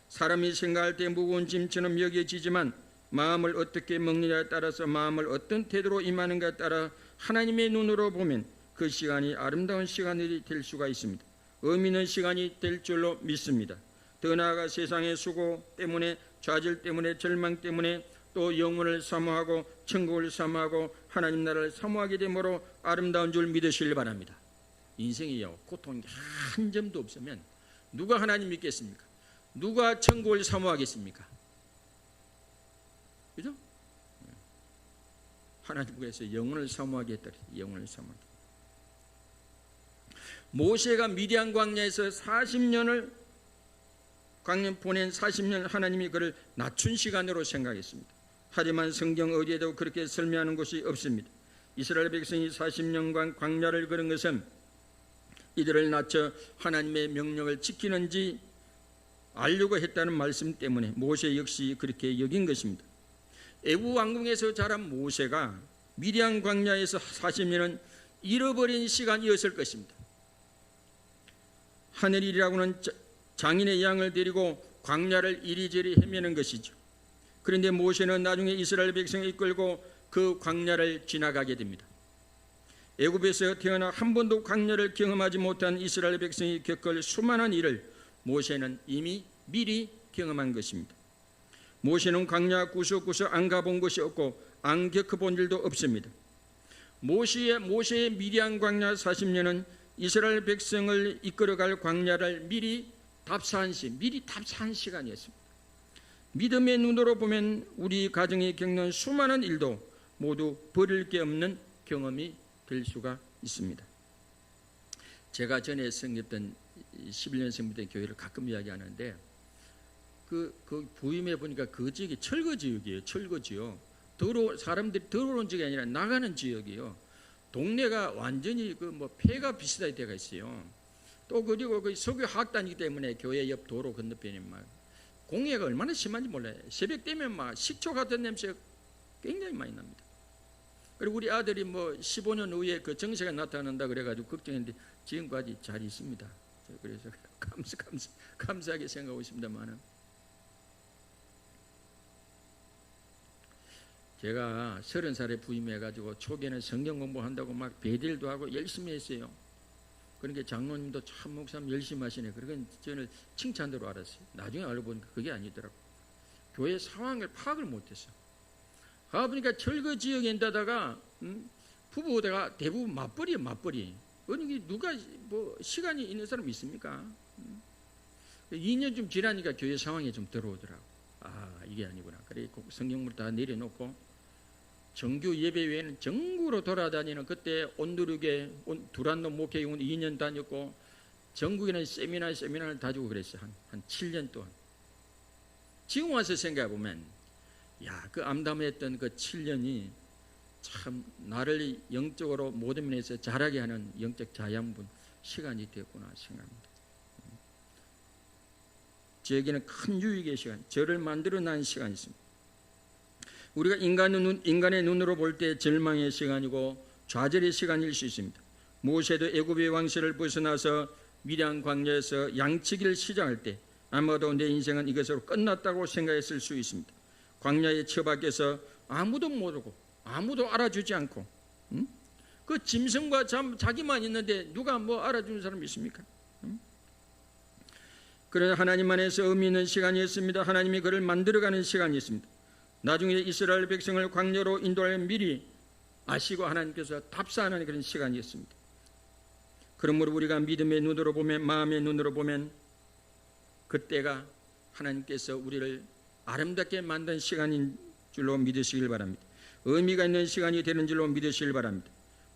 사람이 생각할 때 무거운 짐처럼 여겨지지만 마음을 어떻게 먹느냐에 따라서, 마음을 어떤 태도로 임하는가에 따라 하나님의 눈으로 보면 그 시간이 아름다운 시간이 될 수가 있습니다. 의미 있는 시간이 될 줄로 믿습니다. 더 나아가 세상의 수고 때문에, 좌절 때문에, 절망 때문에 또 영혼을 사모하고 천국을 사모하고 하나님 나라를 사모하게 되므로 아름다운 줄 믿으시길 바랍니다. 인생이요, 고통이 한 점도 없으면 누가 하나님 믿겠습니까? 누가 천국을 사모하겠습니까? 그죠? 하나님께서 영혼을 사모하게 했더니 영혼을 사모하게. 모세가 미디안 광야에서 40년을 광야 보낸 40년 하나님이 그를 낮춘 시간으로 생각했습니다. 하지만 성경 어디에도 그렇게 설명하는 곳이 없습니다. 이스라엘 백성이 40년간 광야를 걸은 것은 이들을 낮춰 하나님의 명령을 지키는지 알려고 했다는 말씀 때문에 모세 역시 그렇게 여긴 것입니다. 애굽 왕궁에서 자란 모세가 미디안 광야에서 40년은 잃어버린 시간이었을 것입니다. 하늘이라고는 장인의 양을 데리고 광야를 이리저리 헤매는 것이죠. 그런데 모세는 나중에 이스라엘 백성을 이끌고 그 광야를 지나가게 됩니다. 애굽에서 태어나 한 번도 광야를 경험하지 못한 이스라엘 백성이 겪을 수많은 일을 모세는 이미 미리 경험한 것입니다. 모세는 광야 구석구석 안 가본 것이 없고 안 겪어본 일도 없습니다. 모세의 미디안 광야 40년은 이스라엘 백성을 이끌어갈 광야를 미리 답사한 시간이었습니다. 믿음의 눈으로 보면 우리 가정이 겪는 수많은 일도 모두 버릴 게 없는 경험이 될 수가 있습니다. 제가 전에 섬겼던 11년 섬겼던 교회를 가끔 이야기하는데 그 부임해 보니까 그 지역이 철거 지역이에요. 철거 지역. 사람들이 들어오는 지역이 아니라 나가는 지역이에요. 동네가 완전히 그 뭐 폐가 비슷할 때가 있어요. 또 그리고 그 석유 화학단이기 때문에 교회 옆 도로 건너편에 막 공해가 얼마나 심한지 몰라요. 새벽 되면 막 식초 같은 냄새가 굉장히 많이 납니다. 그리고 우리 아들이 뭐 15년 후에 그 정세가 나타난다 그래가지고 걱정했는데 지금까지 잘 있습니다. 그래서 감사하게 생각하고 있습니다만은 제가 30살에 부임해가지고 초기에는 성경 공부한다고 막 배딜도 하고 열심히 했어요. 그러니까 장로님도 참 목사님 열심히 하시네. 그러니까 저는 칭찬대로 알았어요. 나중에 알고 보니까 그게 아니더라고. 교회 상황을 파악을 못했어. 가보니까 철거 지역에다가 부부가 대부분 맞벌이에요. 맞벌이. 어느 누가 뭐 시간이 있는 사람 있습니까? 2년 좀 지나니까 교회 상황이 좀 들어오더라고. 아, 이게 아니구나. 그래 성경물 다 내려놓고 정규 예배 외에는 전국으로 돌아다니는, 그때 온누르게 두란노 목회원 2년 다녔고 전국에는 세미나를 다 주고 그랬어요. 한 7년 동안. 지금 와서 생각해 보면 야, 그 암담했던 그 7년이 참 나를 영적으로 모든 면에서 자라게 하는 영적 자양분 시간이 되었구나 생각합니다. 저에게는 큰 유익의 시간, 저를 만들어 난 시간이 있습니다. 우리가 인간의 눈으로 볼 때 절망의 시간이고 좌절의 시간일 수 있습니다. 모세도 애굽의 왕실을 벗어나서 미디안 광야에서 양치기를 시작할 때 아마도 내 인생은 이것으로 끝났다고 생각했을 수 있습니다. 광야에 처박혀서 아무도 모르고 아무도 알아주지 않고 그 짐승과 자기만 있는데 누가 뭐 알아주는 사람이 있습니까? 그러나 하나님 안에서 의미 있는 시간이었습니다. 하나님이 그를 만들어가는 시간이었습니다. 나중에 이스라엘 백성을 광야로 인도할 미리 아시고 하나님께서 답사하는 그런 시간이었습니다. 그러므로 우리가 믿음의 눈으로 보면, 마음의 눈으로 보면 그때가 하나님께서 우리를 아름답게 만든 시간인 줄로 믿으시길 바랍니다. 의미가 있는 시간이 되는 줄로 믿으시길 바랍니다.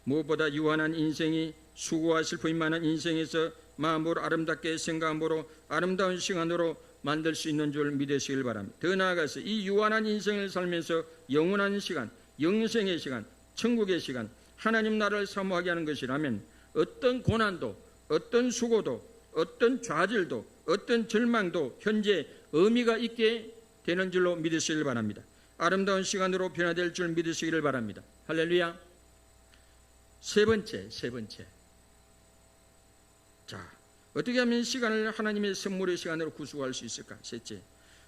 무엇보다 유한한 인생이, 수고와 슬픔이 많은 인생에서 마음으로 아름답게 생각함으로 아름다운 시간으로 만들 수 있는 줄 믿으시길 바랍니다. 더 나아가서 이 유한한 인생을 살면서 영원한 시간, 영생의 시간, 천국의 시간, 하나님 나라를 사모하게 하는 것이라면 어떤 고난도, 어떤 수고도, 어떤 좌절도, 어떤 절망도 현재 의미가 있게 되는 줄로 믿으시길 바랍니다. 아름다운 시간으로 변화될 줄 믿으시기를 바랍니다. 할렐루야. 세 번째. 자, 어떻게 하면 시간을 하나님의 선물의 시간으로 구속할 수 있을까? 셋째,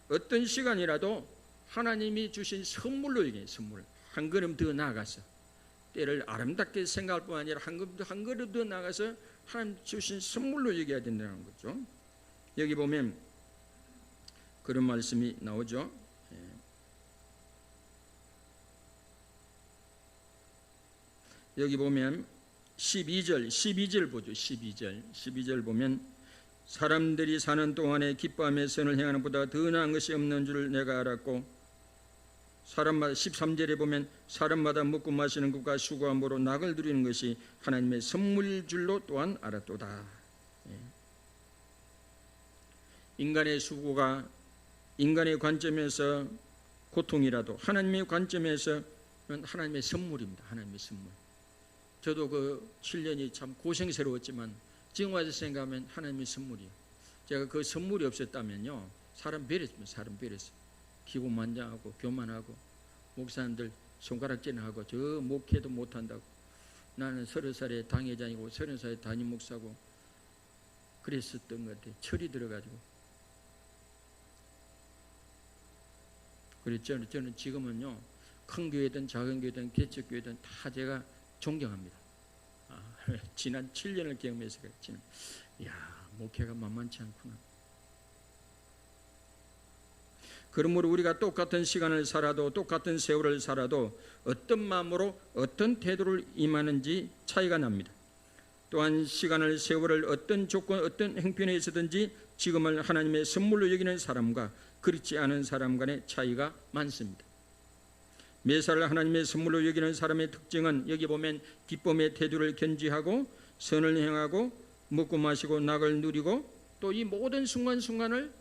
어떤 시간이라도 하나님이 주신 선물로 얘기해요. 선물. 한 걸음 더 나아가서 때를 아름답게 생각할 뿐 아니라 한 걸음 더 나아가서 하나님 주신 선물로 얘기해야 된다는 거죠. 여기 보면 그런 말씀이 나오죠. 여기 보면 12절 보죠. 12절 보면 사람들이 사는 동안에 기뻐하며 선을 행하는 보다 더 나은 것이 없는 줄 내가 알았고, 사람마다 13절에 보면 사람마다 먹고 마시는 것과 수고함으로 낙을 누리는 것이 하나님의 선물일 줄로 또한 알았도다. 인간의 수고가 인간의 관점에서 고통이라도 하나님의 관점에서는 하나님의 선물입니다. 하나님의 선물. 저도 그 7년이 참 고생스러웠지만 지금 와서 생각하면 하나님의 선물이에요. 제가 그 선물이 없었다면요, 사람 배렸습니다. 사람 배렸어요. 기고만장하고 교만하고 목사님들 손가락질하고 저 목회도 못한다고, 나는 30살에 당회장이고 30살에 담임 목사고 그랬었던 것 같아요. 철이 들어가지고. 그래서 저는 지금은요, 큰 교회든 작은 교회든 개척교회든 다 제가 존경합니다. 지난 7년을 경험해서 그렇지는, 이야, 목회가 만만치 않구나. 그러므로 우리가 똑같은 시간을 살아도, 똑같은 세월을 살아도 어떤 마음으로 어떤 태도를 임하는지 차이가 납니다. 또한 시간을, 세월을 어떤 조건, 어떤 형편에 있어든지 지금을 하나님의 선물로 여기는 사람과 그렇지 않은 사람 간의 차이가 많습니다. 매사를 하나님의 선물로 여기는 사람의 특징은 여기 보면 기쁨의 태도를 견지하고 선을 행하고 먹고 마시고 낙을 누리고 또 이 모든 순간순간을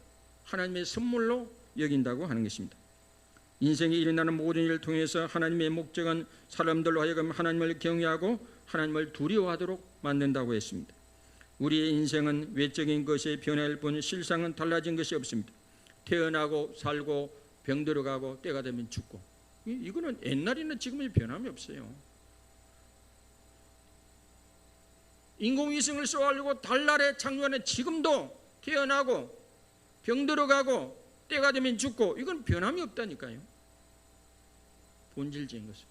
하나님의 선물로 여긴다고 하는 것입니다. 인생에 일어나는 모든 일을 통해서 하나님의 목적은 사람들로 하여금 하나님을 경외하고 하나님을 두려워하도록 만든다고 했습니다. 우리의 인생은 외적인 것에 변할 뿐 실상은 달라진 것이 없습니다. 태어나고 살고 병들어가고 때가 되면 죽고, 이거는 옛날이나 지금의 변함이 없어요. 인공위성을 쏘아올리고 달날에 착륙하는 지금도 태어나고 병들어가고 때가 되면 죽고, 이건 변함이 없다니까요. 본질적인 것은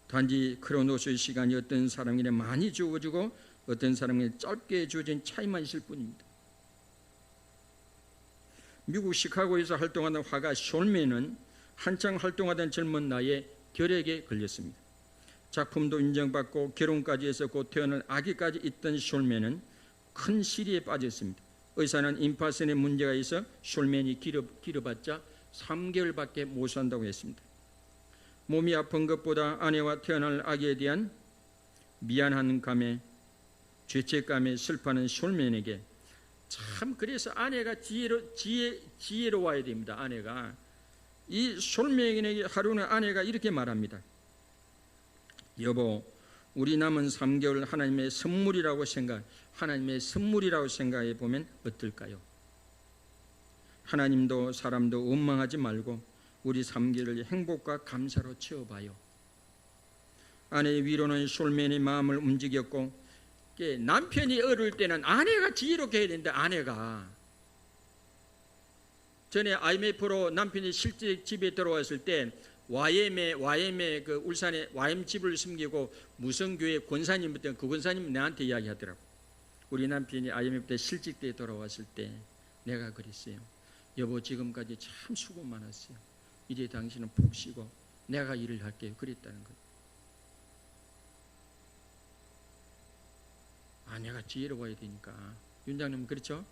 단지 크로노스의 시간이 어떤 사람에게 많이 주어지고 어떤 사람에게 짧게 주어진 차이만 있을 뿐입니다. 미국 시카고에서 활동하던 화가 숄맨은 한창 활동하던 젊은 나이에 결핵에 걸렸습니다. 작품도 인정받고 결혼까지 해서 곧 태어날 아기까지 있던 숄맨은 큰 시리에 빠졌습니다. 의사는 임파선에 문제가 있어 숄맨이 길어봤자 3개월밖에 못 산다고 했습니다. 몸이 아픈 것보다 아내와 태어날 아기에 대한 미안한 감에 죄책감에 슬퍼하는 숄맨에게 참, 그래서 아내가 지혜로워야 됩니다. 아내가 이 숄맨에게 하루는 아내가 이렇게 말합니다. 여보, 우리 남은 3개월 하나님의 선물이라고 생각해 보면 어떨까요? 하나님도 사람도 원망하지 말고 우리 3개월을 행복과 감사로 채워봐요. 아내의 위로는 숄맨의 마음을 움직였고, 남편이 어릴 때는 아내가 지혜롭게 해야 되는데, 아내가 전에 IMF로 남편이 실제 집에 들어왔을 때 YM의 그 울산에 YM 집을 숨기고 무슨 교회 권사님이었던 그 권사님이 나한테 이야기하더라고. 우리 남편이 IMF 때 실직 때 돌아왔을 때 내가 그랬어요. 여보, 지금까지 참 수고 많았어요. 이제 당신은 푹 쉬고 내가 일을 할게요. 그랬다는 거예요. 아내가 지혜로워야 되니까. 윤장님 그렇죠?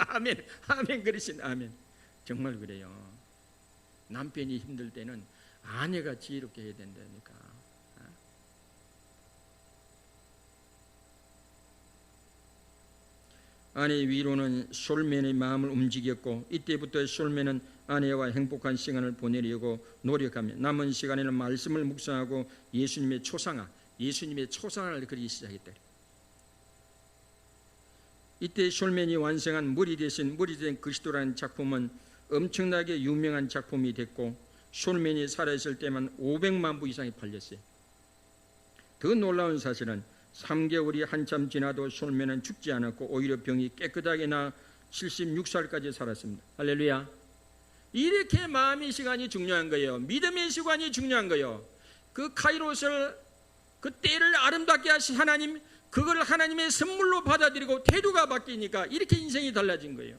아멘, 아멘 그러신 아멘. 정말 그래요. 남편이 힘들 때는 아내가 지혜롭게 해야 된다니까. 아내의 위로는 숄맨의 마음을 움직였고, 이때부터 숄맨은 아내와 행복한 시간을 보내려고 노력하며 남은 시간에는 말씀을 묵상하고 예수님의 초상화를 그리기 시작했다. 이때 숄맨이 완성한 머리 된 그리스도라는 작품은 엄청나게 유명한 작품이 됐고, 숄맨이 살아있을 때만 500만 부 이상이 팔렸어요. 더 놀라운 사실은 3개월이 한참 지나도 숄맨은 죽지 않았고 오히려 병이 깨끗하게 나 76살까지 살았습니다. 할렐루야. 이렇게 마음의 시간이 중요한 거예요. 믿음의 시간이 중요한 거예요. 그 카이로스를, 그 때를 아름답게 하신 하나님, 그걸 하나님의 선물로 받아들이고 태도가 바뀌니까 이렇게 인생이 달라진 거예요.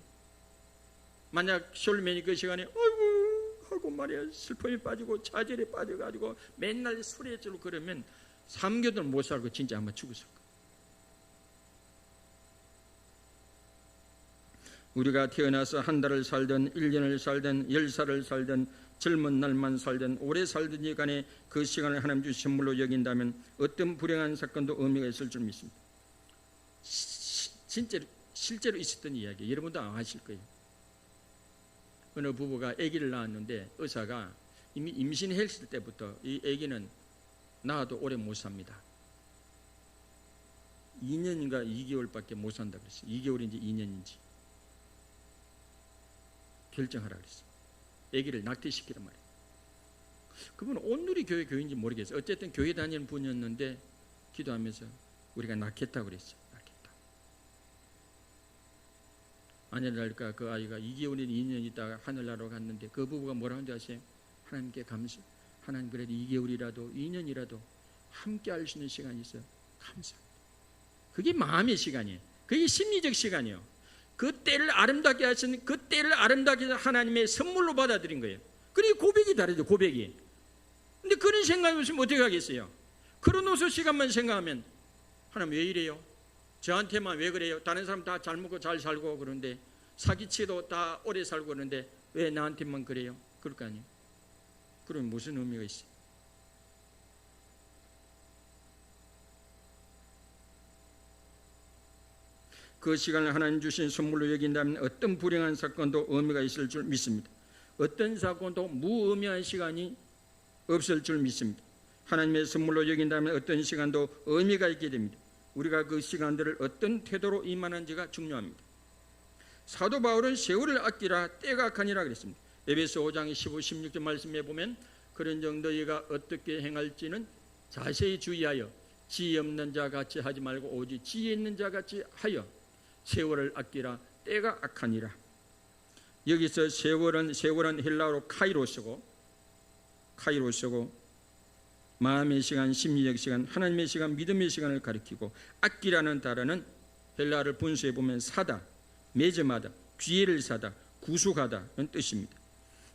만약 숄맨이 그 시간에 아이고 하고 말이야 슬픔에 빠지고 좌절에 빠져가지고 맨날 술에 찌고 그러면 3개월 못 살고 진짜 아마 죽었을 거예요. 우리가 태어나서 한 달을 살든 1년을 살든 10살을 살든 젊은 날만 살든 오래 살든지 간에 그 시간을 하나님 주신 선물로 여긴다면 어떤 불행한 사건도 의미가 있을 줄 믿습니다. 실제로 있었던 이야기, 여러분도 아실 거예요. 어느 부부가 아기를 낳았는데 의사가 이미 임신했을 때부터 이 아기는 낳아도 오래 못 삽니다. 2년인가 2개월밖에 못 산다 그랬어요. 2개월인지 2년인지 결정하라 그랬어요. 아기를 낙태시키란 말이에요. 그분은 온누리 교회 교인지 모르겠어요. 어쨌든 교회 다니는 분이었는데 기도하면서 우리가 낳겠다고 그랬어요. 낳겠다. 아니랄까 그 아이가 2개월이나 2년 있다가 하늘나라로 갔는데 그 부부가 뭐라 하는지 아세요? 하나님께 감사. 하나님 그래도 2개월이라도 2년이라도 함께 할 수 있는 시간이 있어요. 감사합니다. 그게 마음의 시간이에요. 그게 심리적 시간이에요. 그 때를 아름답게 하신 그 때를 아름답게 하신 하나님의 선물로 받아들인 거예요. 그리고 고백이 다르죠. 고백이. 근데 그런 생각이 없으면 어떻게 하겠어요? 크로노스 시간만 생각하면 하나님 왜 이래요? 저한테만 왜 그래요? 다른 사람 다 잘 먹고 잘 살고 그러는데 사기치도 다 오래 살고 그러는데 왜 나한테만 그래요? 그럴 거 아니에요. 그럼 무슨 의미가 있어요? 그 시간을 하나님 주신 선물로 여긴다면 어떤 불행한 사건도 의미가 있을 줄 믿습니다. 어떤 사건도 무의미한 시간이 없을 줄 믿습니다. 하나님의 선물로 여긴다면 어떤 시간도 의미가 있게 됩니다. 우리가 그 시간들을 어떤 태도로 임하는지가 중요합니다. 사도 바울은 세월을 아끼라 때가 악하니라 그랬습니다. 에베소 5장 15, 16절 말씀에 보면 그런즉 너희가 어떻게 행할지는 자세히 주의하여 지혜 없는 자 같이 하지 말고 오직 지혜 있는 자 같이 하여 세월을 아끼라 때가 악하니라. 여기서 세월은 헬라어로 카이로스고 마음의 시간, 심리적 시간, 하나님의 시간, 믿음의 시간을 가리키고 아끼라는 단어는 헬라어를 분수해 보면 사다, 매점하다, 기회를 사다, 구속하다는 뜻입니다.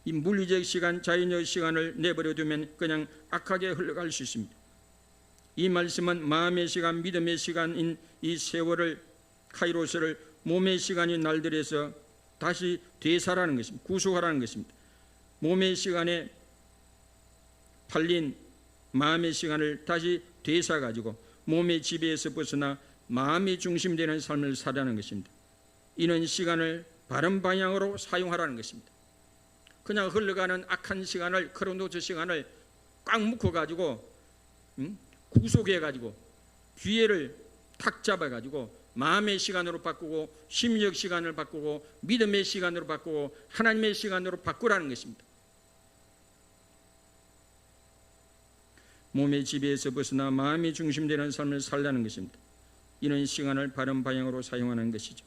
이 물리적 시간, 자연적 시간을 내버려 두면 그냥 악하게 흘러갈 수 있습니다. 이 말씀은 마음의 시간, 믿음의 시간인 이 세월을 카이로스를 몸의 시간인 날들에서 다시 되살아라는 것입니다. 구속하라는 것입니다. 몸의 시간에 팔린 마음의 시간을 다시 되살아가지고 몸의 지배에서 벗어나 마음이 중심되는 삶을 살라는 것입니다. 이는 시간을 바른 방향으로 사용하라는 것입니다. 그냥 흘러가는 악한 시간을, 크로노스 시간을 꽉 묶어가지고 구속해가지고 기회를 탁 잡아가지고 마음의 시간으로 바꾸고 심리적 시간을 바꾸고 믿음의 시간으로 바꾸고 하나님의 시간으로 바꾸라는 것입니다. 몸의 지배에서 벗어나 마음이 중심되는 삶을 살라는 것입니다. 이런 시간을 바른 방향으로 사용하는 것이죠.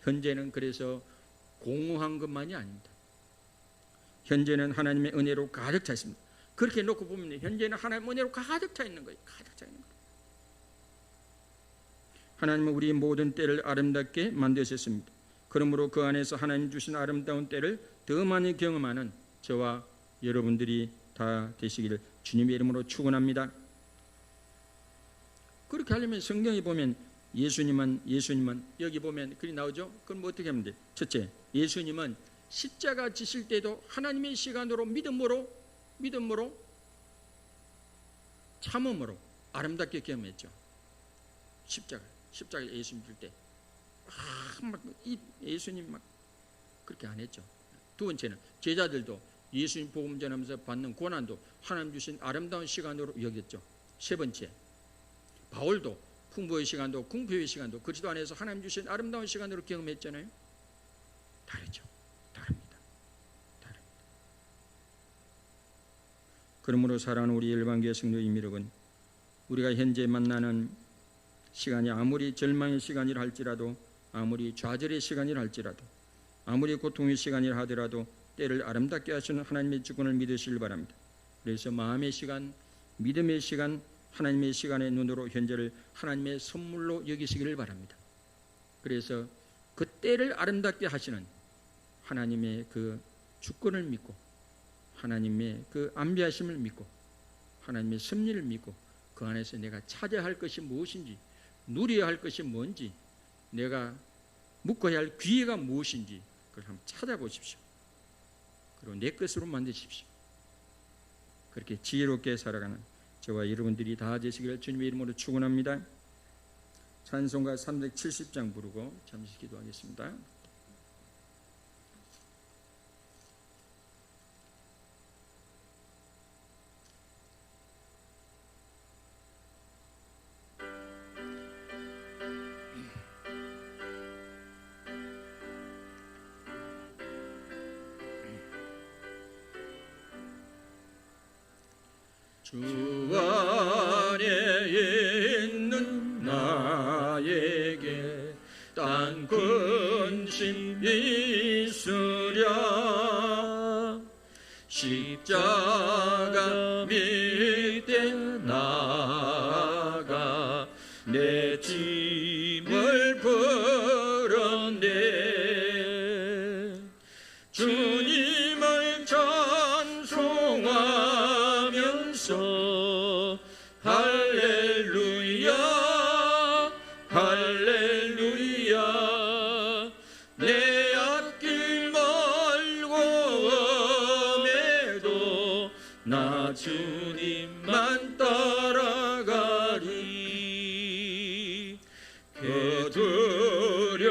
현재는 그래서 공허한 것만이 아닙니다. 현재는 하나님의 은혜로 가득 차 있습니다. 그렇게 놓고 보면 현재는 하나님의 은혜로 가득 차 있는 거예요. 가득 차 있는 거예요. 하나님은 우리 모든 때를 아름답게 만드셨습니다. 그러므로 그 안에서 하나님 주신 아름다운 때를 더 많이 경험하는 저와 여러분들이 다 되시기를 주님의 이름으로 축원합니다. 그렇게 하려면 성경에 보면 예수님은 여기 보면 글이 나오죠. 그럼 뭐 어떻게 하면 돼? 첫째, 예수님은 십자가 지실 때도 하나님의 시간으로 믿음으로 참음으로 아름답게 경험했죠. 십자가 예수님 줄 때 예수님 막 그렇게 안 했죠. 두 번째는 제자들도 예수님 복음 전하면서 받는 고난도 하나님 주신 아름다운 시간으로 여겼죠. 세 번째, 바울도 풍부의 시간도 궁표의 시간도 그리스도 안에서 하나님 주신 아름다운 시간으로 경험했잖아요. 다르죠. 다릅니다. 그러므로 사랑하는 우리 일반교회 성도 여러분, 우리가 현재 만나는 시간이 아무리 절망의 시간이라 할지라도, 아무리 좌절의 시간이라 할지라도, 아무리 고통의 시간이라 하더라도 때를 아름답게 하시는 하나님의 주권을 믿으시길 바랍니다. 그래서 마음의 시간, 믿음의 시간, 하나님의 시간의 눈으로 현재를 하나님의 선물로 여기시기를 바랍니다. 그래서 그 때를 아름답게 하시는 하나님의 그 주권을 믿고, 하나님의 그 안배하심을 믿고, 하나님의 섭리를 믿고, 그 안에서 내가 찾아야 할 것이 무엇인지, 누려야 할 것이 뭔지, 내가 묶어야 할 기회가 무엇인지 그걸 한번 찾아보십시오. 그리고 내 것으로 만드십시오. 그렇게 지혜롭게 살아가는 저와 여러분들이 다 되시기를 주님의 이름으로 축원합니다. 찬송가 370장 부르고 잠시 기도하겠습니다. 주 안에 있는 나에게 딴 근심 있으랴. 십자가 밑에 나가 내 짐을 풀었네. 주님을 찬송하면서 할렐루야 할렐루야. 내 앞길 멀고 엄해도 나 주님만 따라가리. 거두려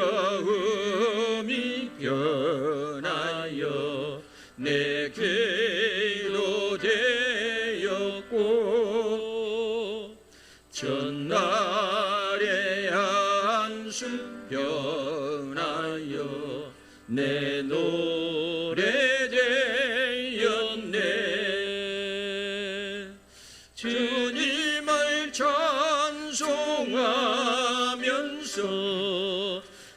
내 노래 되었네. 주님을 찬송하면서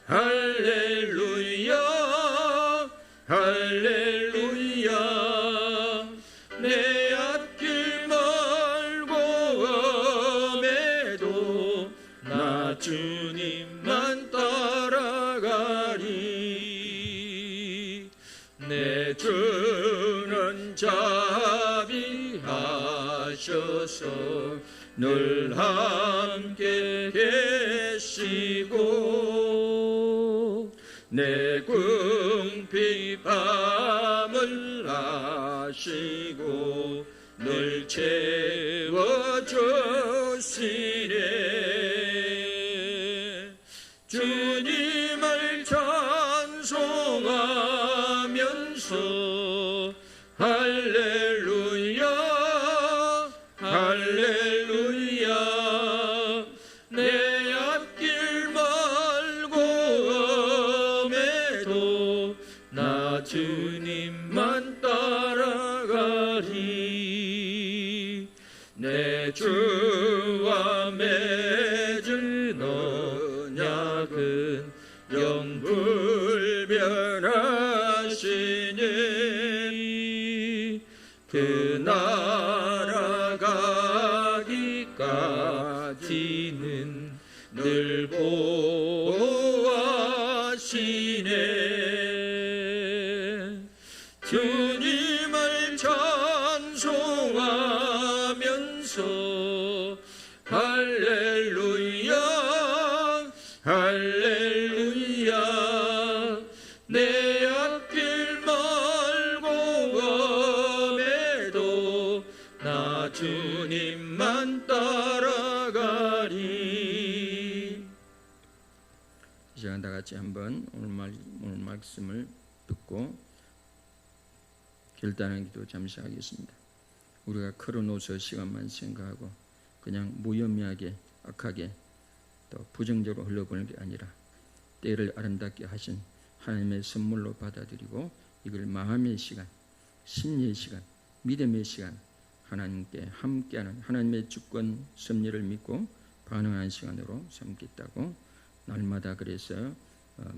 할렐루야 할렐루야. 내 앞길 멀고 험해도 나 주님만 따라가리. 내 주는 자비하셔서 늘 함께 계시고 내 궁핍함을 아시고 늘 채워주시네. 주님을 찬송하면서 할렐루야 할렐루야. 내 앞길 멀고 험해도 나 주님만 따라가리. 내 주와 맺은 언약은 영불변하시니. 그 나라 가기까지는 늘 보호하시네. 주님을 찬송하면서 할렐루야 할렐루야. 내 앞길 멀고 험해도 나 주님만 따라가리. 이 시간 다 같이 한번 오늘 말씀을 듣고 결단하는 기도 잠시 하겠습니다. 우리가 크로노스 시간만 생각하고 그냥 무의미하게 악하게 또 부정적으로 흘러보는 게 아니라 때를 아름답게 하신 하나님의 선물로 받아들이고 이걸 마음의 시간, 심리의 시간, 믿음의 시간, 하나님께 함께하는 하나님의 주권 섭리를 믿고 반응하는 시간으로 삼겠다고 날마다 그래서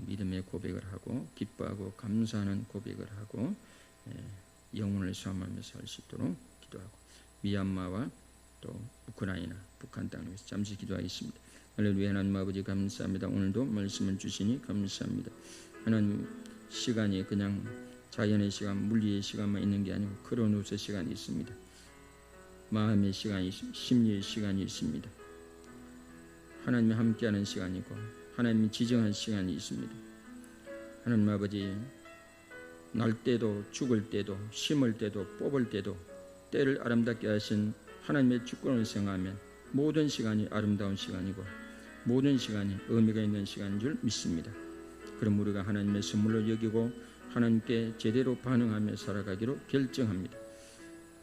믿음의 고백을 하고 기뻐하고 감사하는 고백을 하고 영혼을 싸움하면서 할 수 있도록 기도하고 미얀마와 또 우크라이나 북한 땅을 위해서 잠시 기도하겠습니다. 할렐루야. 하나님 아버지 감사합니다. 오늘도 말씀을 주시니 감사합니다. 하나님 시간이 그냥 자연의 시간, 물리의 시간만 있는 게 아니고 크로노스 시간이 있습니다. 마음의 시간이 있습니다. 심리의 시간이 있습니다. 하나님이 함께하는 시간이고 하나님이 지정한 시간이 있습니다. 하나님 아버지 날 때도 죽을 때도 심을 때도 뽑을 때도 때를 아름답게 하신 하나님의 주권을 생각하면 모든 시간이 아름다운 시간이고 모든 시간이 의미가 있는 시간인 줄 믿습니다. 그럼 우리가 하나님의 선물로 여기고 하나님께 제대로 반응하며 살아가기로 결정합니다.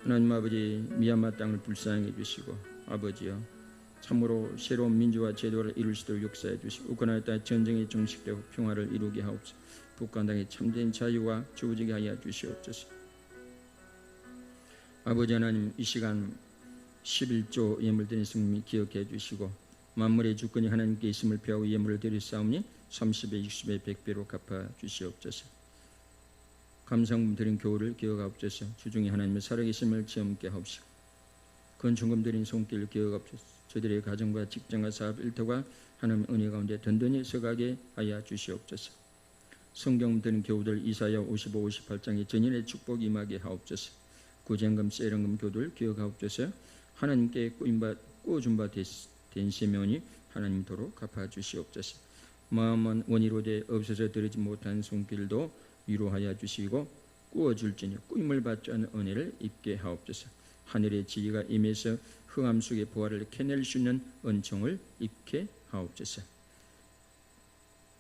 하나님 아버지 미얀마 땅을 불쌍히 해주시고 아버지여 참으로 새로운 민주화 제도를 이룰 수 있도록 역사해 주시고 우크라이나 땅의 전쟁이 종식되고 평화를 이루게 하옵소서. 북한 땅의 참된 자유와 주어지게 하여 주시옵소서. 아버지 하나님 이 시간 11조 예물 드린 성미 기억해 주시고 만물의 주권이 하나님께 있음을 배우고 예물을 드리사오니 30배 60배 100배로 갚아 주시옵소서. 감상금 드린 교우를 기억하옵소서. 주중에 하나님의 살아계심을 체험케 하옵시고 건축금 드린 손길을 기억하옵소서. 저들의 가정과 직장과 사업 일터가 하나님의 은혜 가운데 든든히 서가게 하여 주시옵소서. 성경 드린 교우들 이사야 55, 58장의 전인의 축복이 임하게 하옵소서. 구쟁금 세련금 교우들 기억하옵소서. 하나님께 꾸어준 바 된 세면이 하나님도로 갚아주시옵소서. 마음은 원의로 돼 없어서 드리지 못한 손길도 위로하여 주시고 꾸어줄지니 꾸임을 받지 않은 은혜를 입게 하옵소서. 하늘의 지혜가 임해서 흑암 속의 부활을 캐낼 수 있는 은총을 입게 하옵소서.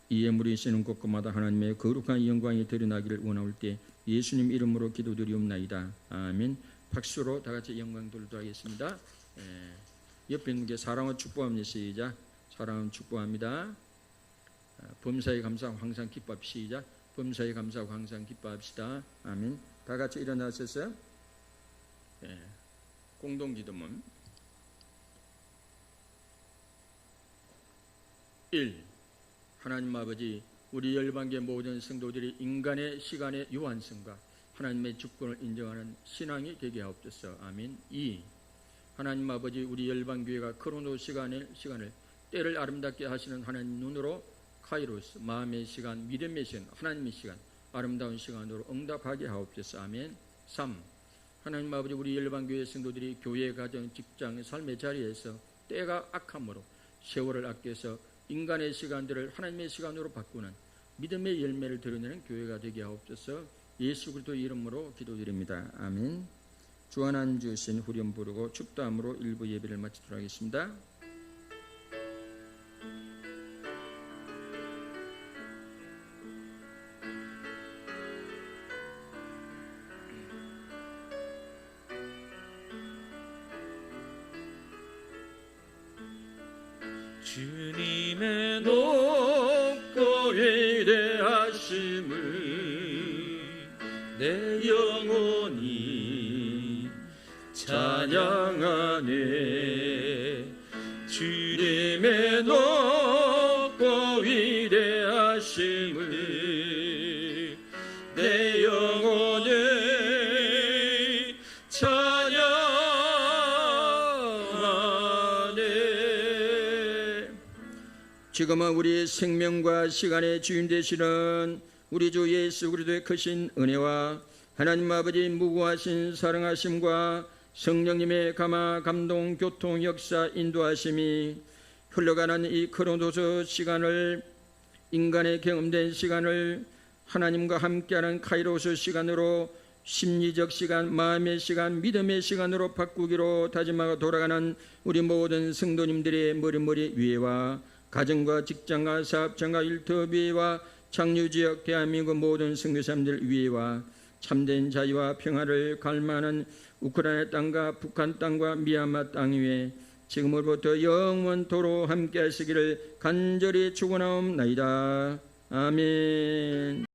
이 예물이 쓰는 곳곳마다 하나님의 거룩한 영광이 드러나기를 원하올 때 예수님 이름으로 기도드리옵나이다. 아멘. 박수로 다 같이 영광 돌도하겠습니다. 옆에 있는 게 사랑을 축복합니다. 시작. 사랑을 축복합니다. 범사에 감사하고 항상 기뻐합니다. 시작. 범사에 감사하고 항상 기뻐합시다. 아멘. 다 같이 일어나셔서 공동기도문 1. 하나님 아버지, 우리 열방계 모든 성도들이 인간의 시간의 유한성과 하나님의 주권을 인정하는 신앙이 되게 하옵소서. 아멘. 2. 하나님 아버지, 우리 열방교회가 크로노 시간을 때를 아름답게 하시는 하나님 눈으로 카이로스, 마음의 시간, 믿음의 시간, 하나님의 시간, 아름다운 시간으로 응답하게 하옵소서. 아멘. 3. 하나님 아버지, 우리 열방교회 성도들이 교회, 가정, 직장, 삶의 자리에서 때가 악함으로 세월을 아껴서 인간의 시간들을 하나님의 시간으로 바꾸는 믿음의 열매를 드러내는 교회가 되게 하옵소서. 예수 그리스도의 이름으로 기도드립니다. 아멘. 주안한 주신 후렴 부르고 축도함으로 일부 예배를 마치도록 하겠습니다. 주님의 높고 위대하심을 내 영혼이 찬양하네. 주님의 높고 위대하심을 내 영혼이 찬양하네. 지금은 우리 생명과 시간의 주인 되시는 우리 주 예수 그리스도의 크신 은혜와 하나님 아버지 무고하신 사랑하심과 성령님의 감화 감동 교통 역사 인도하심이 흘러가는 이 크로노스 시간을, 인간의 경험된 시간을 하나님과 함께하는 카이로스 시간으로, 심리적 시간, 마음의 시간, 믿음의 시간으로 바꾸기로 다짐하고 돌아가는 우리 모든 성도님들의 머리머리 위에와 가정과 직장과 사업장과 일터 위에와 창류지역 대한민국 모든 선교사님들 위에와 참된 자유와 평화를 갈망하는 우크라이나 땅과 북한 땅과 미얀마 땅 위에 지금으로부터 영원토록 함께 하시기를 간절히 축원하옵나이다. 아멘.